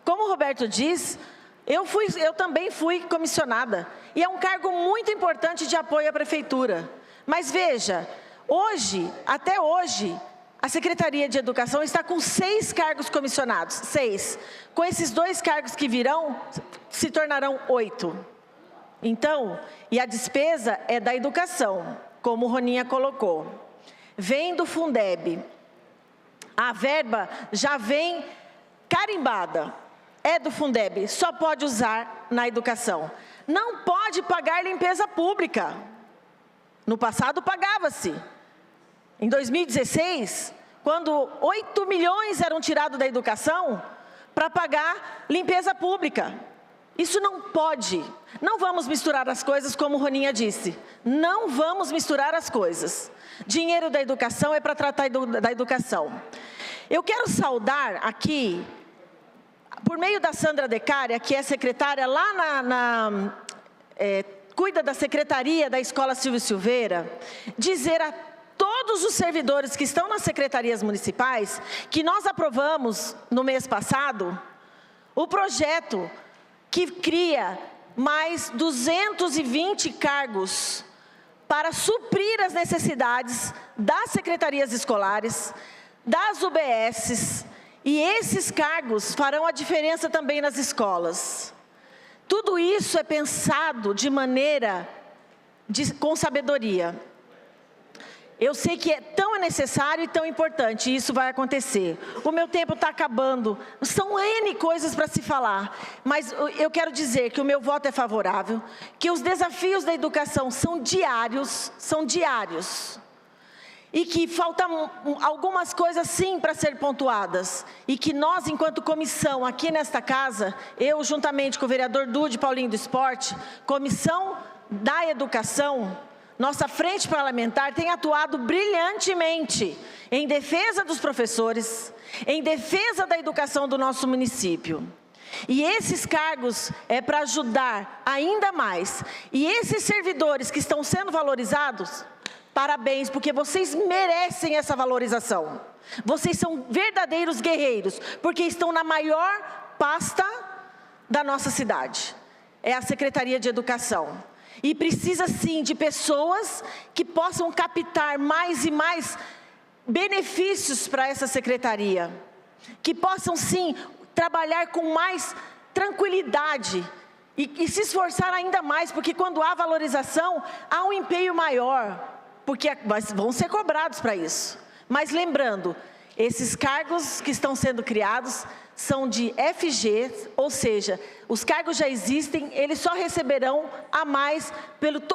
Como o Roberto diz, eu também fui comissionada, e é um cargo muito importante de apoio à prefeitura. Mas veja, até hoje, a Secretaria de Educação está com 6 cargos comissionados, 6. Com esses 2 cargos que virão, se tornarão 8. Então, e a despesa é da educação, como o Roninha colocou. Vem do Fundeb. A verba já vem carimbada. É do Fundeb, só pode usar na educação. Não pode pagar limpeza pública. No passado pagava-se. Em 2016, quando 8 milhões eram tirados da educação para pagar limpeza pública. Isso não pode. Não vamos misturar as coisas, como o Roninha disse. Não vamos misturar as coisas. Dinheiro da educação é para tratar da educação. Eu quero saudar aqui, por meio da Sandra Decária, que é secretária lá cuida da Secretaria da Escola Silvio Silveira, dizer a todos os servidores que estão nas secretarias municipais, que nós aprovamos no mês passado, O projeto que cria mais 220 cargos para suprir as necessidades das secretarias escolares, das UBSs, e esses cargos farão a diferença também nas escolas. Tudo isso é pensado de maneira com sabedoria. Eu sei que é tão necessário e tão importante, e isso vai acontecer. O meu tempo está acabando, são N coisas para se falar, mas eu quero dizer que o meu voto é favorável, que os desafios da educação são diários, e que faltam algumas coisas sim para ser pontuadas, e que nós, enquanto comissão aqui nesta casa, eu juntamente com o vereador Dude Paulinho do Esporte, comissão da educação, nossa frente parlamentar tem atuado brilhantemente em defesa dos professores, em defesa da educação do nosso município. E esses cargos é para ajudar ainda mais. E esses servidores que estão sendo valorizados, parabéns, porque vocês merecem essa valorização. Vocês são verdadeiros guerreiros, porque estão na maior pasta da nossa cidade. É a Secretaria de Educação. E precisa sim de pessoas que possam captar mais e mais benefícios para essa secretaria. Que possam sim trabalhar com mais tranquilidade e se esforçar ainda mais, porque quando há valorização, há um empenho maior, porque vão ser cobrados para isso. Mas lembrando, esses cargos que estão sendo criados são de FG, ou seja, os cargos já existem, eles só receberão a mais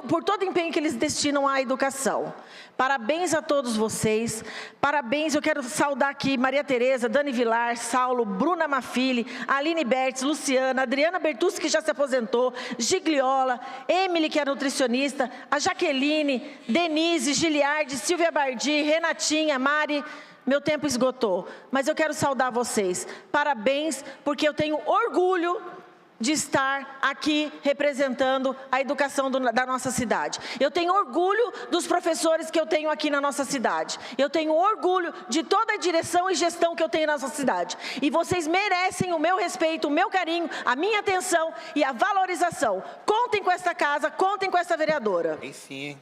por todo o empenho que eles destinam à educação. Parabéns a todos vocês, parabéns, eu quero saudar aqui Maria Tereza, Dani Vilar, Saulo, Bruna Mafili, Aline Bertz, Luciana, Adriana Bertucci, que já se aposentou, Gigliola, Emily, que é nutricionista, a Jaqueline, Denise, Giliardi, Silvia Bardi, Renatinha, Mari. Meu tempo esgotou, mas eu quero saudar vocês. Parabéns, porque eu tenho orgulho de estar aqui representando a educação da nossa cidade. Eu tenho orgulho dos professores que eu tenho aqui na nossa cidade. Eu tenho orgulho de toda a direção e gestão que eu tenho na nossa cidade. E vocês merecem o meu respeito, o meu carinho, a minha atenção e a valorização. Contem com esta casa, contem com esta vereadora. Aí sim.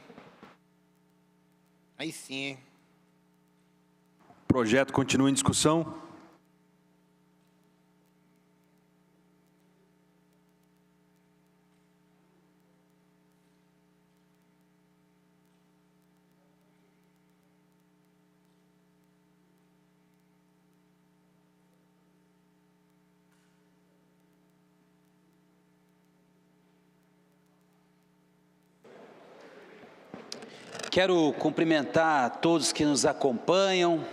Aí sim. O projeto continua em discussão. Quero cumprimentar todos que nos acompanham.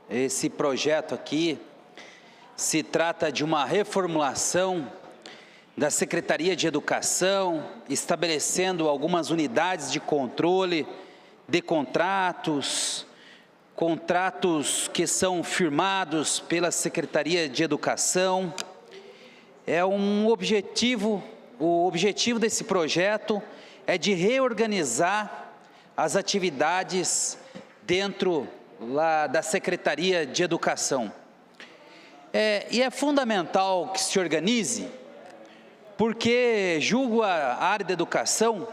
Esse projeto aqui se trata de uma reformulação da Secretaria de Educação, estabelecendo algumas unidades de controle de contratos que são firmados pela Secretaria de Educação. O objetivo desse projeto é de reorganizar as atividades dentro lá da Secretaria de Educação. E é fundamental que se organize, porque julgo a área da educação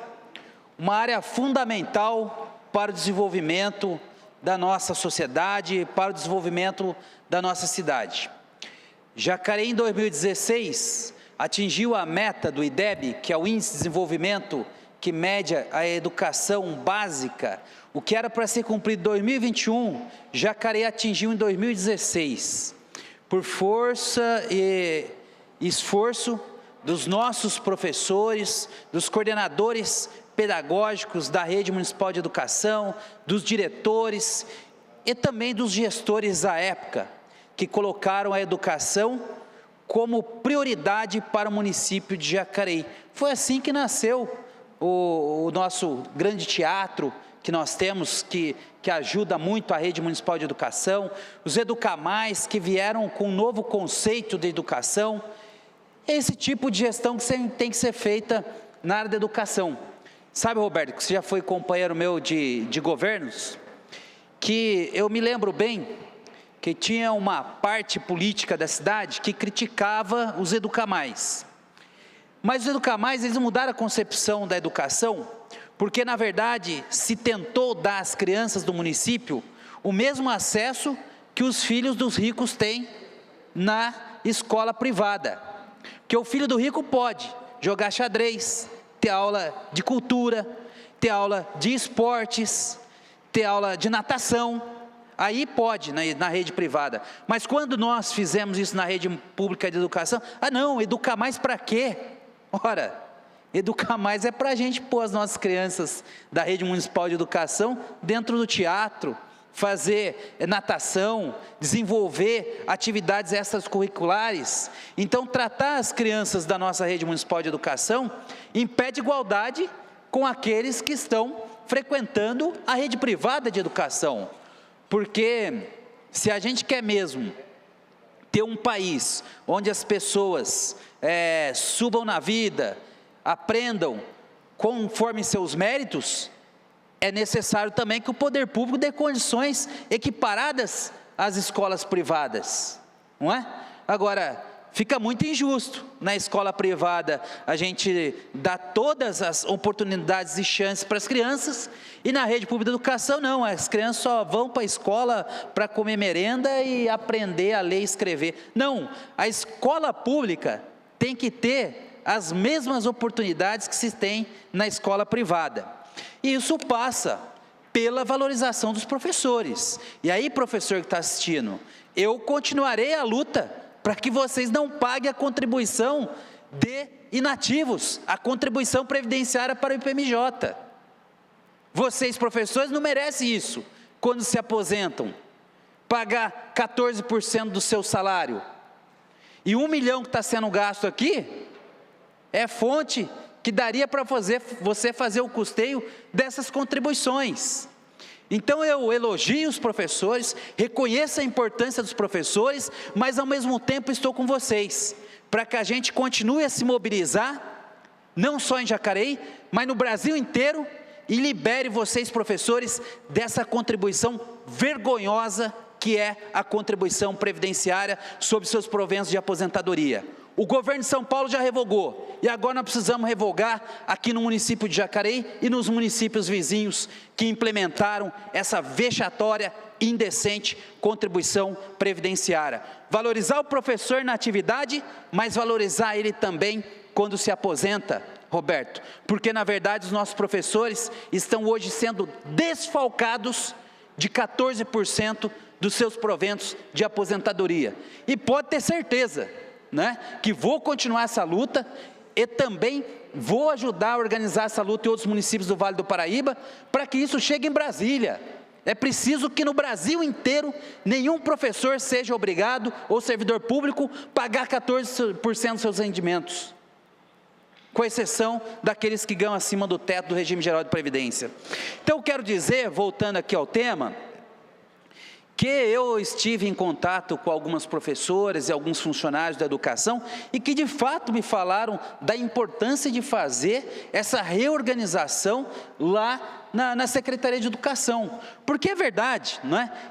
uma área fundamental para o desenvolvimento da nossa sociedade, para o desenvolvimento da nossa cidade. Jacareí, em 2016, atingiu a meta do IDEB, que é o Índice de Desenvolvimento que mede a educação básica. O que era para ser cumprido em 2021, Jacareí atingiu em 2016. Por força e esforço dos nossos professores, dos coordenadores pedagógicos da Rede Municipal de Educação, dos diretores e também dos gestores à época, que colocaram a educação como prioridade para o município de Jacareí. Foi assim que nasceu o nosso grande teatro que nós temos, que ajuda muito a Rede Municipal de Educação, os Educamais, que vieram com um novo conceito de educação. Esse tipo de gestão que tem que ser feita na área da educação. Sabe, Roberto, que você já foi companheiro meu de governos, que eu me lembro bem que tinha uma parte política da cidade que criticava os Educamais. Mas os Educamais, eles mudaram a concepção da educação, porque, na verdade, se tentou dar às crianças do município o mesmo acesso que os filhos dos ricos têm na escola privada. Porque o filho do rico pode jogar xadrez, ter aula de cultura, ter aula de esportes, ter aula de natação. Aí pode, na rede privada. Mas quando nós fizemos isso na rede pública de educação, não, educar mais para quê? Ora, educar mais é para a gente pôr as nossas crianças da rede municipal de educação dentro do teatro, fazer natação, desenvolver atividades extracurriculares. Então, tratar as crianças da nossa rede municipal de educação impede igualdade com aqueles que estão frequentando a rede privada de educação. Porque se a gente quer mesmo ter um país onde as pessoas subam na vida, aprendam conforme seus méritos, é necessário também que o poder público dê condições equiparadas às escolas privadas, não é? Agora, fica muito injusto na escola privada a gente dar todas as oportunidades e chances para as crianças, e na rede pública de educação não, as crianças só vão para a escola para comer merenda e aprender a ler e escrever. Não, a escola pública tem que ter as mesmas oportunidades que se tem na escola privada. E isso passa pela valorização dos professores. E aí, professor que está assistindo, eu continuarei a luta para que vocês não paguem a contribuição de inativos, a contribuição previdenciária para o IPMJ. Vocês, professores, não merecem isso, quando se aposentam, pagar 14% do seu salário. E 1 milhão que está sendo gasto aqui, é fonte que daria para você fazer o custeio dessas contribuições. Então eu elogio os professores, reconheço a importância dos professores, mas ao mesmo tempo estou com vocês, para que a gente continue a se mobilizar, não só em Jacareí, mas no Brasil inteiro, e libere vocês, professores, dessa contribuição vergonhosa que é a contribuição previdenciária sobre seus proventos de aposentadoria. O governo de São Paulo já revogou, e agora nós precisamos revogar aqui no município de Jacareí e nos municípios vizinhos que implementaram essa vexatória, indecente contribuição previdenciária. Valorizar o professor na atividade, mas valorizar ele também quando se aposenta, Roberto, porque na verdade os nossos professores estão hoje sendo desfalcados de 14% dos seus proventos de aposentadoria. E pode ter certeza, que vou continuar essa luta e também vou ajudar a organizar essa luta em outros municípios do Vale do Paraíba, para que isso chegue em Brasília. É preciso que no Brasil inteiro, nenhum professor seja obrigado, ou servidor público, pagar 14% dos seus rendimentos, com exceção daqueles que ganham acima do teto do regime geral de previdência. Então, eu quero dizer, voltando aqui ao tema, que eu estive em contato com algumas professoras e alguns funcionários da educação e que de fato me falaram da importância de fazer essa reorganização lá na Secretaria de Educação, porque é verdade,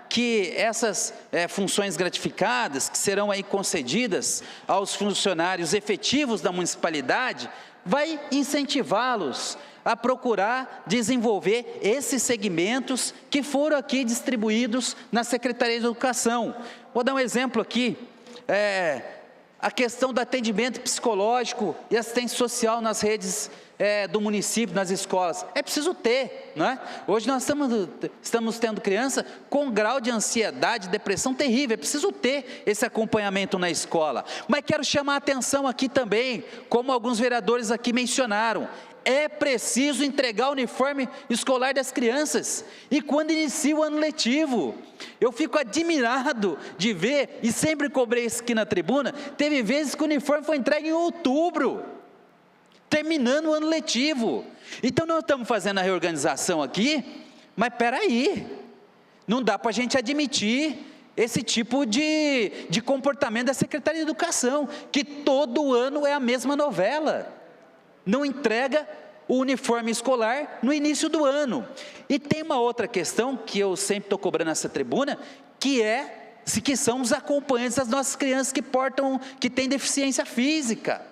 que essas funções gratificadas que serão aí concedidas aos funcionários efetivos da municipalidade, vai incentivá-los a procurar desenvolver esses segmentos que foram aqui distribuídos na Secretaria de Educação. Vou dar um exemplo aqui, a questão do atendimento psicológico e assistência social nas redes do município, nas escolas. É preciso ter, Hoje nós estamos tendo criança com grau de ansiedade, depressão terrível, é preciso ter esse acompanhamento na escola. Mas quero chamar a atenção aqui também, como alguns vereadores aqui mencionaram, é preciso entregar o uniforme escolar das crianças, e quando inicia o ano letivo, eu fico admirado de ver, e sempre cobrei isso aqui na tribuna, teve vezes que o uniforme foi entregue em outubro, terminando o ano letivo. Então nós estamos fazendo a reorganização aqui, mas espera aí, não dá para a gente admitir esse tipo de comportamento da Secretaria de Educação, que todo ano é a mesma novela, não entrega o uniforme escolar no início do ano. E tem uma outra questão que eu sempre estou cobrando nessa tribuna, que é que são os acompanhantes das nossas crianças que têm deficiência física,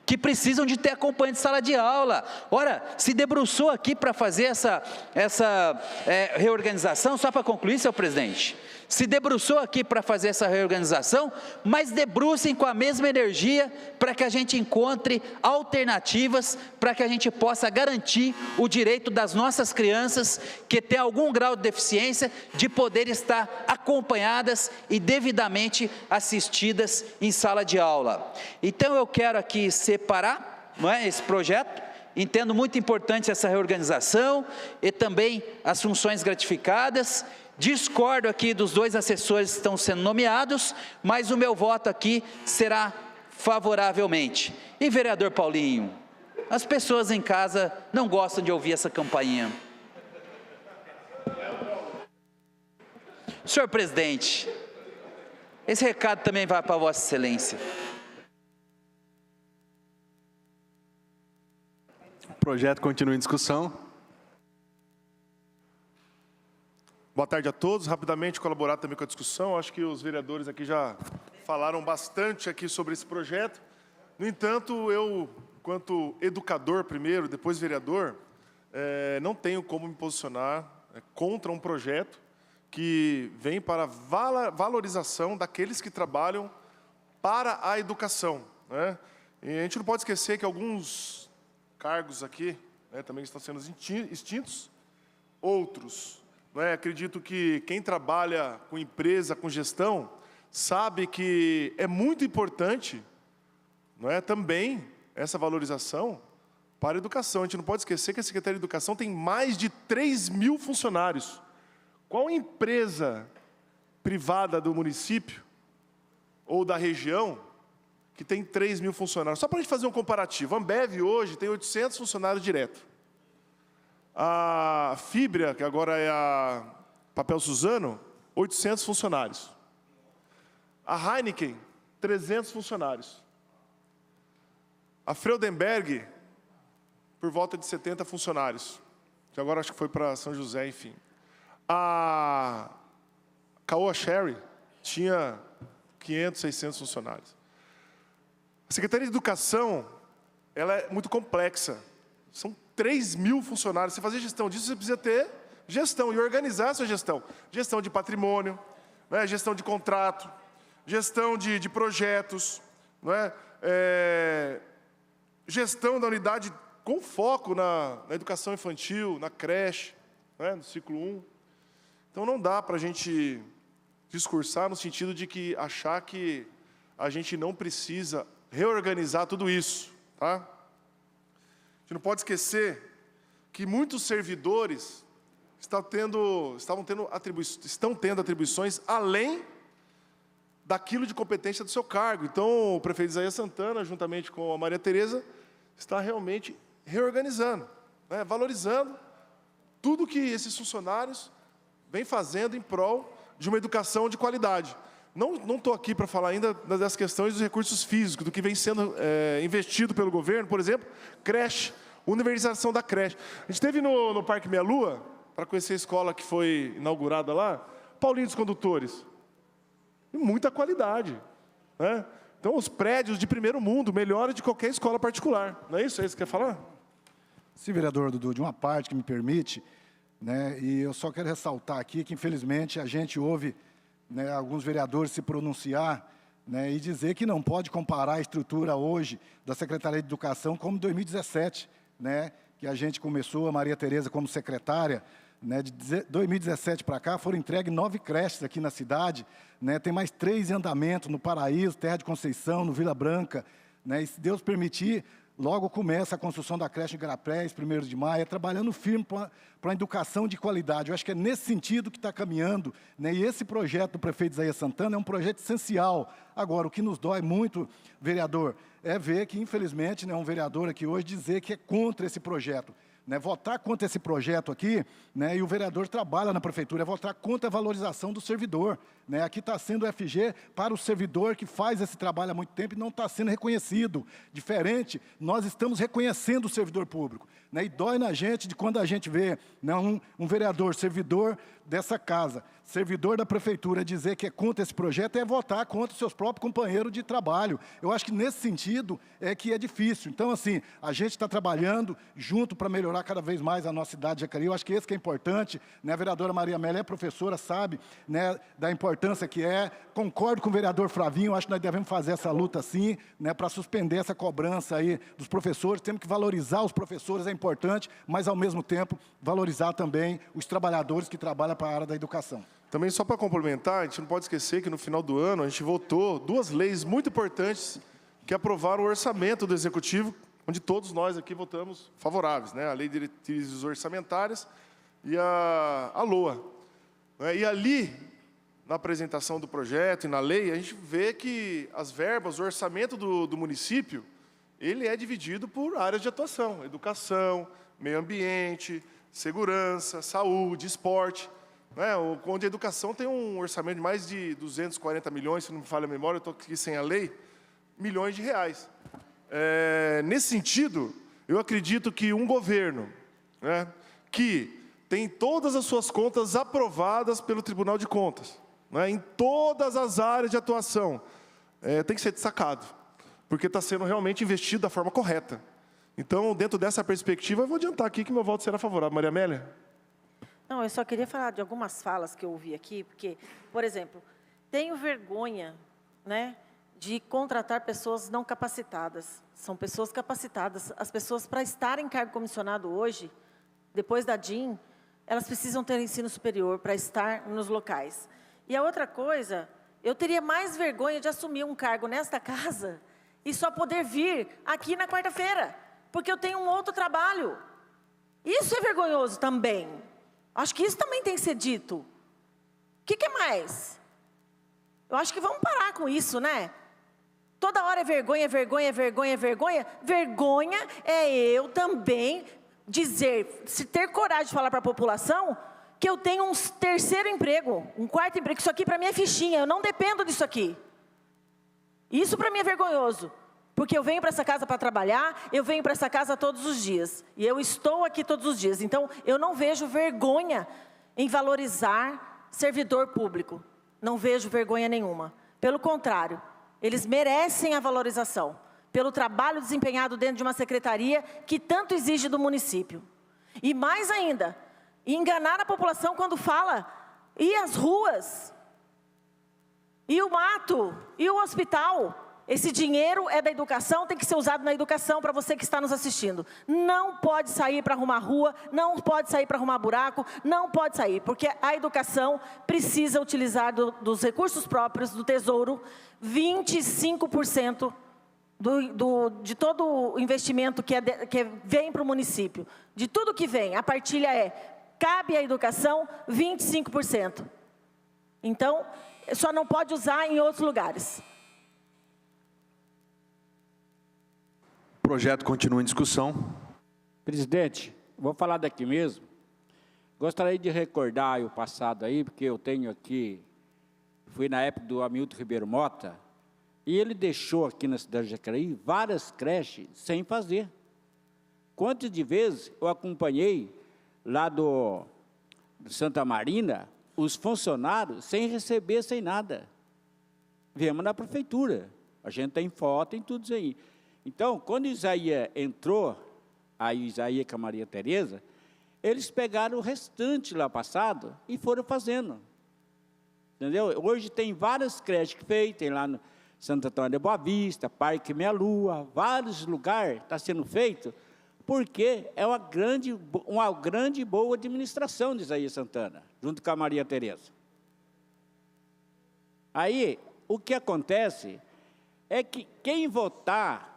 que precisam de ter acompanhante de sala de aula. Ora, se debruçou aqui para fazer essa reorganização, só para concluir, senhor presidente, se debruçou aqui para fazer essa reorganização, mas debrucem com a mesma energia para que a gente encontre alternativas, para que a gente possa garantir o direito das nossas crianças que têm algum grau de deficiência, de poder estar acompanhadas e devidamente assistidas em sala de aula. Então eu quero aqui separar, não é, esse projeto. Entendo muito importante essa reorganização e também as funções gratificadas. Discordo aqui dos 2 assessores que estão sendo nomeados, mas o meu voto aqui será favoravelmente. E vereador Paulinho, as pessoas em casa não gostam de ouvir essa campainha. Senhor presidente, esse recado também vai para Vossa Excelência. O projeto continua em discussão. Boa tarde a todos. Rapidamente colaborar também com a discussão. Acho que os vereadores aqui já falaram bastante aqui sobre esse projeto. No entanto, eu, enquanto educador primeiro, depois vereador, não tenho como me posicionar contra um projeto que vem para a valorização daqueles que trabalham para a educação, né? E a gente não pode esquecer que alguns cargos aqui, né, também estão sendo extintos, outros... acredito que quem trabalha com empresa, com gestão, sabe que é muito importante, também essa valorização para a educação. A gente não pode esquecer que a Secretaria de Educação tem mais de 3.000 funcionários. Qual empresa privada do município ou da região que tem 3.000 funcionários? Só para a gente fazer um comparativo, a Ambev hoje tem 800 funcionários direto. A Fibra, que agora é a Papel Suzano, 800 funcionários. A Heineken, 300 funcionários. A Freudenberg, por volta de 70 funcionários, que agora acho que foi para São José, enfim. A Caoa Sherry tinha 500, 600 funcionários. A Secretaria de Educação, ela é muito complexa. São 3.000 funcionários. Você fazer gestão disso, você precisa ter gestão e organizar a sua gestão. Gestão de patrimônio, gestão de contrato, gestão de projetos, gestão da unidade com foco na educação infantil, na creche, no ciclo 1. Então, não dá para a gente discursar no sentido de que achar que a gente não precisa reorganizar tudo isso, tá? A gente não pode esquecer que muitos servidores estão tendo atribuições além daquilo de competência do seu cargo. Então, o prefeito Isaías Santana, juntamente com a Maria Tereza, está realmente reorganizando, valorizando tudo que esses funcionários vêm fazendo em prol de uma educação de qualidade. Não estou aqui para falar ainda das questões dos recursos físicos, do que vem sendo investido pelo governo, por exemplo, creche, universalização da creche. A gente esteve no Parque Meia Lua, para conhecer a escola que foi inaugurada lá, Paulinho dos Condutores. E muita qualidade, né? Então, os prédios de primeiro mundo, melhores de qualquer escola particular. Não é isso? É isso que você quer falar? Sim, vereador Dudu, de uma parte que me permite, e eu só quero ressaltar aqui que, infelizmente, a gente ouve alguns vereadores se pronunciar e dizer que não pode comparar a estrutura hoje da Secretaria de Educação como 2017, que a gente começou, a Maria Tereza como secretária, de 2017 para cá, foram entregues 9 creches aqui na cidade, tem mais 3 em andamento no Paraíso, Terra de Conceição, no Vila Branca, e se Deus permitir, logo começa a construção da creche em Garapés, 1º de maio, trabalhando firme para a educação de qualidade. Eu acho que é nesse sentido que está caminhando, e esse projeto do prefeito Isaías Santana é um projeto essencial. Agora, o que nos dói muito, vereador, é ver que, infelizmente, um vereador aqui hoje dizer que é contra esse projeto. Votar contra esse projeto aqui, e o vereador trabalha na prefeitura, é votar contra a valorização do servidor. Aqui está sendo o FG para o servidor que faz esse trabalho há muito tempo e não está sendo reconhecido. Diferente, nós estamos reconhecendo o servidor público. E dói na gente de quando a gente vê um vereador, servidor dessa casa, servidor da prefeitura dizer que é contra esse projeto é votar contra os seus próprios companheiros de trabalho. Eu acho que nesse sentido é que é difícil. Então, assim, a gente está trabalhando junto para melhorar cada vez mais a nossa cidade de Jacareí. Eu acho que esse que é importante, né? A vereadora Maria Amélia é professora, sabe, né, da importância que é. Concordo com o vereador Flavinho, acho que nós devemos fazer essa luta sim, né, para suspender essa cobrança aí dos professores. Temos que valorizar os professores, é importante, mas ao mesmo tempo valorizar também os trabalhadores que trabalham para a área da educação. Também, só para complementar, a gente não pode esquecer que no final do ano a gente votou 2 leis muito importantes que aprovaram o orçamento do Executivo, onde todos nós aqui votamos favoráveis, né? A Lei de Diretrizes Orçamentárias e a LOA. E ali, na apresentação do projeto e na lei, a gente vê que as verbas, o orçamento do município, ele é dividido por áreas de atuação: educação, meio ambiente, segurança, saúde, esporte. Onde a educação tem um orçamento de mais de 240 milhões, se não me falha a memória, eu estou aqui sem a lei, milhões de reais. Nesse sentido, eu acredito que um governo, né, que tem todas as suas contas aprovadas pelo Tribunal de Contas, né, em todas as áreas de atuação, tem que ser destacado, porque está sendo realmente investido da forma correta. Então, dentro dessa perspectiva, eu vou adiantar aqui que meu voto será favorável. Maria Amélia? Não, eu só queria falar de algumas falas que eu ouvi aqui, porque, por exemplo, tenho vergonha, né, de contratar pessoas não capacitadas. São pessoas capacitadas. As pessoas, para estarem em cargo comissionado hoje, depois da DIN, elas precisam ter ensino superior para estar nos locais. E a outra coisa, eu teria mais vergonha de assumir um cargo nesta casa e só poder vir aqui na quarta-feira, porque eu tenho um outro trabalho. Isso é vergonhoso também. Acho que isso também tem que ser dito. O que mais? Eu acho que vamos parar com isso, né? Toda hora é vergonha, vergonha, vergonha, vergonha. Vergonha é eu também dizer, se ter coragem de falar para a população que eu tenho um terceiro emprego, um quarto emprego. Isso aqui para mim é fichinha, eu não dependo disso aqui. Isso para mim é vergonhoso. Porque eu venho para essa casa para trabalhar, eu venho para essa casa todos os dias. E eu estou aqui todos os dias. Então, eu não vejo vergonha em valorizar servidor público. Não vejo vergonha nenhuma. Pelo contrário, eles merecem a valorização pelo trabalho desempenhado dentro de uma secretaria que tanto exige do município. E mais ainda, enganar a população quando fala, e as ruas, e o mato, e o hospital. Esse dinheiro é da educação, tem que ser usado na educação para você que está nos assistindo. Não pode sair para arrumar rua, não pode sair para arrumar buraco, não pode sair, porque a educação precisa utilizar dos recursos próprios do Tesouro, 25% de todo o investimento que vem para o município. De tudo que vem, a partilha cabe à educação 25%. Então, só não pode usar em outros lugares. O projeto continua em discussão. Presidente, vou falar daqui mesmo. Gostaria de recordar o passado aí, porque eu tenho aqui, fui na época do Hamilton Ribeiro Mota, e ele deixou aqui na cidade de Jacareí várias creches sem fazer. Quantas de vezes eu acompanhei lá do Santa Marina, os funcionários sem receber, sem nada. Viemos na prefeitura, a gente tem foto em tudo isso aí. Então, quando Isaías entrou, aí Isaías com a Maria Tereza, eles pegaram o restante lá passado e foram fazendo. Entendeu? Hoje tem várias creches que feitas, tem lá no Santo Antônio de Boa Vista, Parque Meia Lua, vários lugares está sendo feito, porque é uma grande e boa administração de Isaías Santana, junto com a Maria Tereza. Aí, o que acontece é que quem votar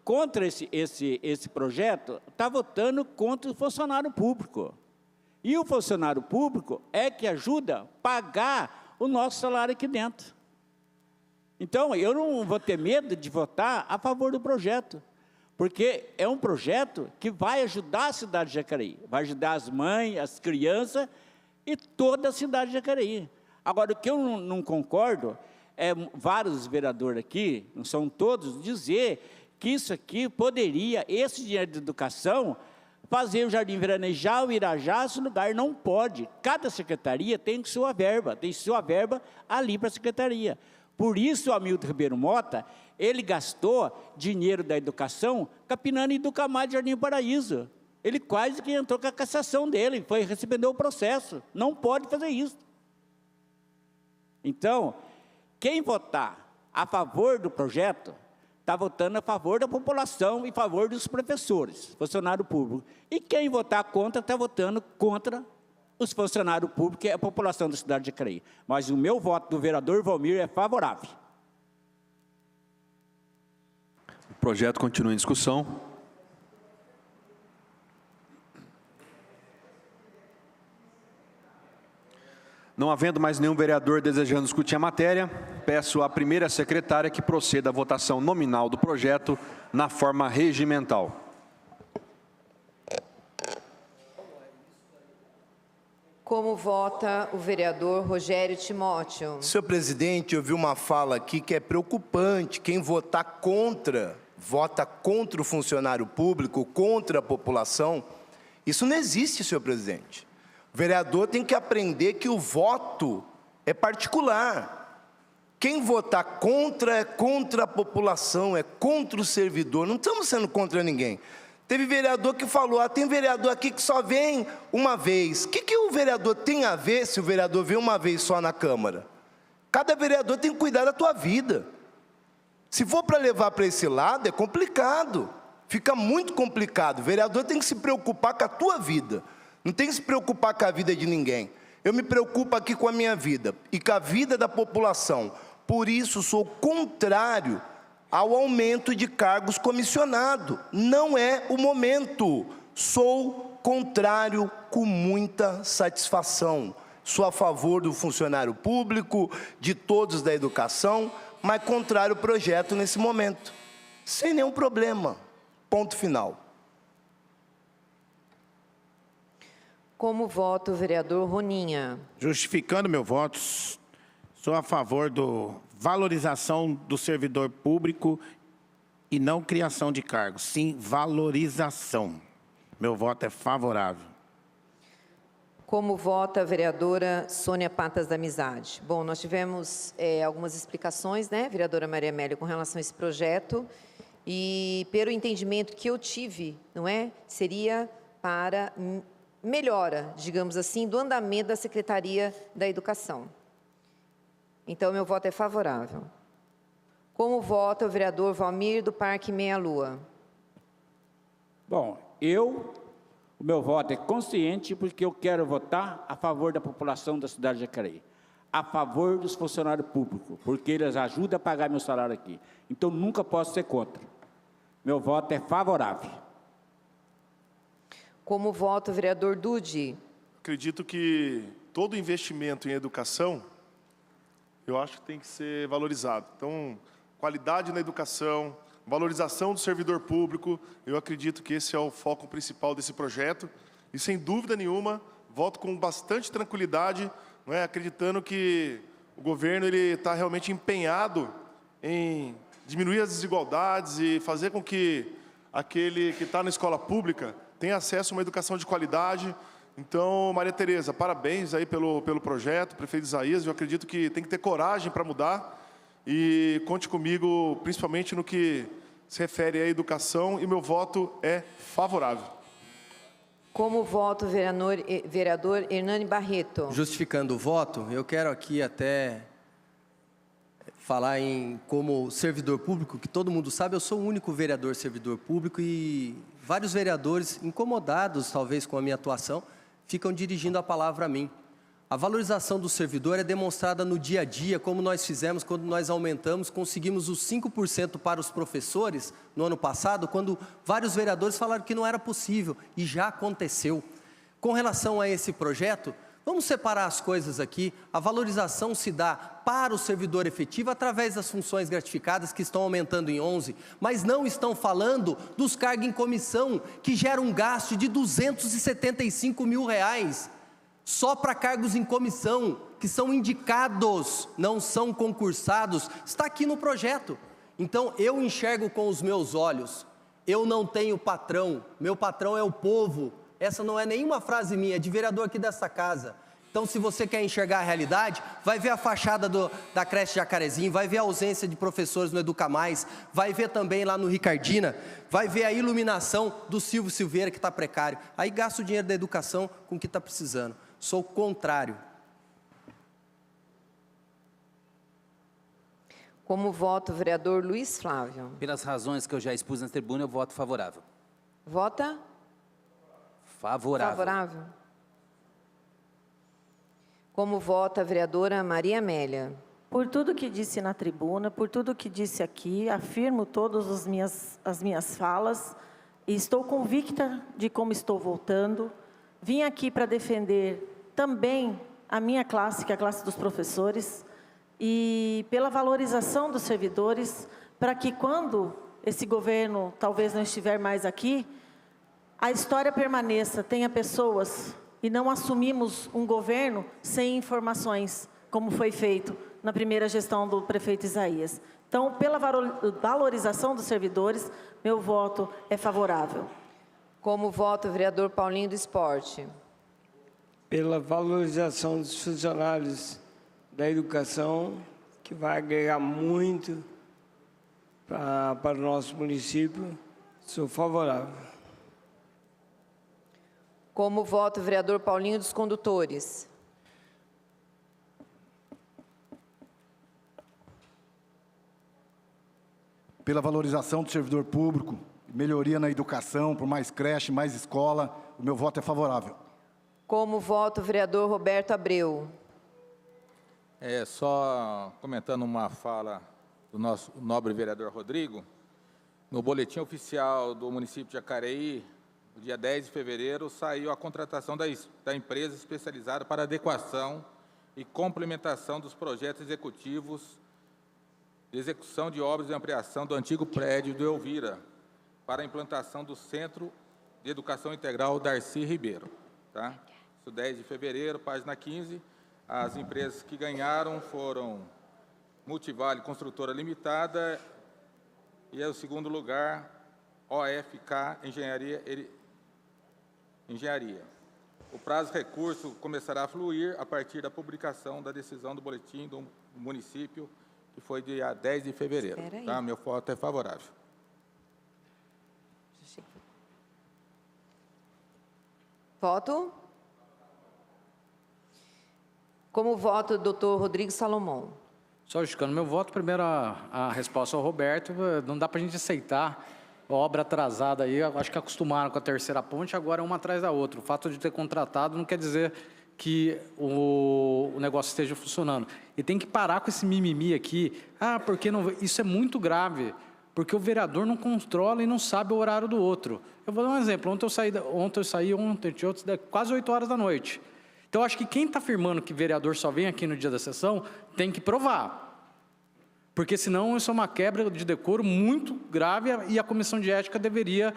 contra esse projeto está votando contra o funcionário público. E o funcionário público é que ajuda a pagar o nosso salário aqui dentro. Então, eu não vou ter medo de votar a favor do projeto, porque é um projeto que vai ajudar a cidade de Jacareí, vai ajudar as mães, as crianças e toda a cidade de Jacareí. Agora, o que eu não concordo é vários vereadores aqui, não são todos, dizer que isso aqui poderia, esse dinheiro de educação, Fazer o Jardim Veranejal, Irajá, esse lugar não pode. Cada secretaria tem sua verba, ali para a secretaria. Por isso, o Hamilton Ribeiro Mota, ele gastou dinheiro da educação capinando em Educamar de Jardim Paraíso. Ele quase que entrou com a cassação dele, recebeu o processo. Não pode fazer isso. Então, quem votar a favor do projeto, está votando a favor da população e a favor dos professores, funcionário público. E quem votar contra, está votando contra os funcionários públicos e a população da cidade de Jacareí. Mas o meu voto do vereador Valmir é favorável. O projeto continua em discussão. Não havendo mais nenhum vereador desejando discutir a matéria, peço à primeira secretária que proceda à votação nominal do projeto na forma regimental. Como vota o vereador Rogério Timóteo? Senhor presidente, eu vi uma fala aqui que é preocupante. Quem votar contra, vota contra o funcionário público, contra a população. Isso não existe, senhor presidente. O vereador tem que aprender que o voto é particular. Quem votar contra é contra a população, é contra o servidor. Não estamos sendo contra ninguém. Teve vereador que falou, tem vereador aqui que só vem uma vez. O que o vereador tem a ver se o vereador vem uma vez só na Câmara? Cada vereador tem que cuidar da tua vida. Se for para levar para esse lado, é complicado. Fica muito complicado. O vereador tem que se preocupar com a tua vida. Não tem que se preocupar com a vida de ninguém. Eu me preocupo aqui com a minha vida e com a vida da população. Por isso, sou contrário ao aumento de cargos comissionados. Não é o momento. Sou contrário com muita satisfação. Sou a favor do funcionário público, de todos da educação, mas contrário ao projeto nesse momento. Sem nenhum problema. Ponto final. Como vota o vereador Roninha? Justificando meu voto, sou a favor da valorização do servidor público e não criação de cargos, sim valorização. Meu voto é favorável. Como vota a vereadora Sônia Patas da Amizade? Bom, nós tivemos algumas explicações, né, vereadora Maria Amélia, com relação a esse projeto, e pelo entendimento que eu tive, não é, seria para melhora, digamos assim, do andamento da Secretaria da Educação. Então, meu voto é favorável. Como vota o vereador Valmir do Parque Meia Lua? Bom, o meu voto é consciente porque eu quero votar a favor da população da cidade de Jacareí, a favor dos funcionários públicos, porque eles ajudam a pagar meu salário aqui. Então, nunca posso ser contra. Meu voto é favorável. Como vota o vereador Dude? Acredito que todo investimento em educação, eu acho que tem que ser valorizado. Então, qualidade na educação, valorização do servidor público, eu acredito que esse é o foco principal desse projeto. E, sem dúvida nenhuma, voto com bastante tranquilidade, não é? Acreditando que o governo está realmente empenhado em diminuir as desigualdades e fazer com que aquele que está na escola pública tenha acesso a uma educação de qualidade. Então, Maria Tereza, parabéns aí pelo projeto, prefeito Isaías. Eu acredito que tem que ter coragem para mudar e conte comigo, principalmente no que se refere à educação, e meu voto é favorável. Como vota o vereador Hernani Barreto? Justificando o voto, eu quero aqui até falar como servidor público, que todo mundo sabe, eu sou o único vereador servidor público e vários vereadores incomodados, talvez, com a minha atuação, ficam dirigindo a palavra a mim. A valorização do servidor é demonstrada no dia a dia, como nós fizemos quando nós conseguimos os 5% para os professores no ano passado, quando vários vereadores falaram que não era possível, e já aconteceu. Com relação a esse projeto, vamos separar as coisas aqui. A valorização se dá para o servidor efetivo através das funções gratificadas, que estão aumentando em 11, mas não estão falando dos cargos em comissão, que geram um gasto de R$275 mil, só para cargos em comissão, que são indicados, não são concursados. Está aqui no projeto. Então, eu enxergo com os meus olhos Eu não tenho patrão, meu patrão é o povo. Essa não é nenhuma frase minha, é de vereador aqui dessa casa. Então, se você quer enxergar a realidade, vai ver a fachada da creche Jacarezinho, vai ver a ausência de professores no Educa Mais, vai ver também lá no Ricardina, vai ver a iluminação do Silvio Silveira, que está precário. Aí gasta o dinheiro da educação com o que está precisando. Sou contrário. Como voto, o vereador Luiz Flávio. Pelas razões que eu já expus na tribuna, eu voto favorável. Vota? Favorável. Favorável. Como vota a vereadora Maria Amélia? Por tudo que disse na tribuna, por tudo que disse aqui, afirmo todas as minhas falas e estou convicta de como estou votando. Vim aqui para defender também a minha classe, que é a classe dos professores, e pela valorização dos servidores, para que quando esse governo talvez não estiver mais aqui, a história permaneça, tenha pessoas, e não assumimos um governo sem informações, como foi feito na primeira gestão do prefeito Isaías. Então, pela valorização dos servidores, meu voto é favorável. Como vota o vereador Paulinho do Esporte? Pela valorização dos funcionários da educação, que vai agregar muito para o nosso município, sou favorável. Como vota o vereador Paulinho dos Condutores? Pela valorização do servidor público, melhoria na educação, por mais creche, mais escola, o meu voto é favorável. Como vota o vereador Roberto Abreu? Só comentando uma fala do nosso nobre vereador Rodrigo, no boletim oficial do município de Jacareí, no dia 10 de fevereiro, saiu a contratação da empresa especializada para adequação e complementação dos projetos executivos de execução de obras de ampliação do antigo prédio do Elvira, para a implantação do Centro de Educação Integral Darcy Ribeiro. Tá? Isso 10 de fevereiro, página 15. As empresas que ganharam foram Multivale Construtora Limitada e, o segundo lugar, OFK Engenharia. O prazo de recurso começará a fluir a partir da publicação da decisão do boletim do município, que foi dia 10 de fevereiro. Tá? Meu voto é favorável. Voto? Como voto o doutor Rodrigo Salomão? Só justificando meu voto, primeiro a resposta ao Roberto, não dá para a gente aceitar obra atrasada aí, acho que acostumaram com a terceira ponte, agora é uma atrás da outra. O fato de ter contratado não quer dizer que o negócio esteja funcionando. E tem que parar com esse mimimi aqui. Porque não... Isso é muito grave, porque o vereador não controla e não sabe o horário do outro. Eu vou dar um exemplo. Ontem eu saí quase 8 horas da noite. Então, eu acho que quem está afirmando que vereador só vem aqui no dia da sessão, tem que provar. Porque, senão, isso é uma quebra de decoro muito grave e a comissão de ética deveria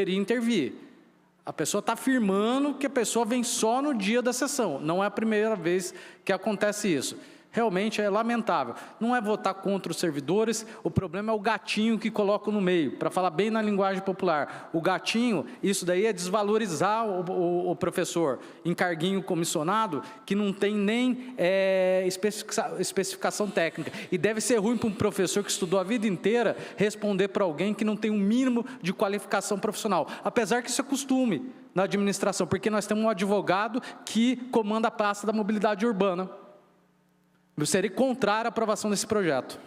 intervir. A pessoa está afirmando que a pessoa vem só no dia da sessão. Não é a primeira vez que acontece isso. Realmente é lamentável. Não é votar contra os servidores, o problema é o gatinho que colocam no meio, para falar bem na linguagem popular. O gatinho, isso daí é desvalorizar o professor em carguinho comissionado, que não tem nem especificação técnica. E deve ser ruim para um professor que estudou a vida inteira responder para alguém que não tem um mínimo de qualificação profissional. Apesar que isso é costume na administração, porque nós temos um advogado que comanda a pasta da mobilidade urbana. Eu serei contrário à aprovação desse projeto.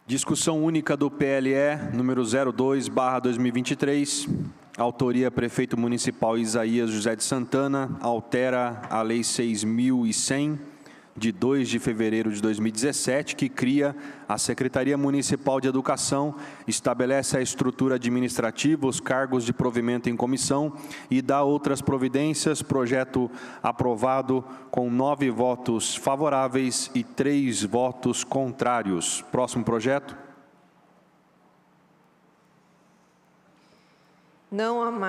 Discussão única do PLE, número 02/2023. Autoria, Prefeito Municipal Isaías José de Santana. Altera a Lei 6.100, de 2 de fevereiro de 2017, que cria a Secretaria Municipal de Educação, estabelece a estrutura administrativa, os cargos de provimento em comissão e dá outras providências. Projeto aprovado com 9 votos favoráveis e 3 votos contrários. Próximo projeto. Não há mais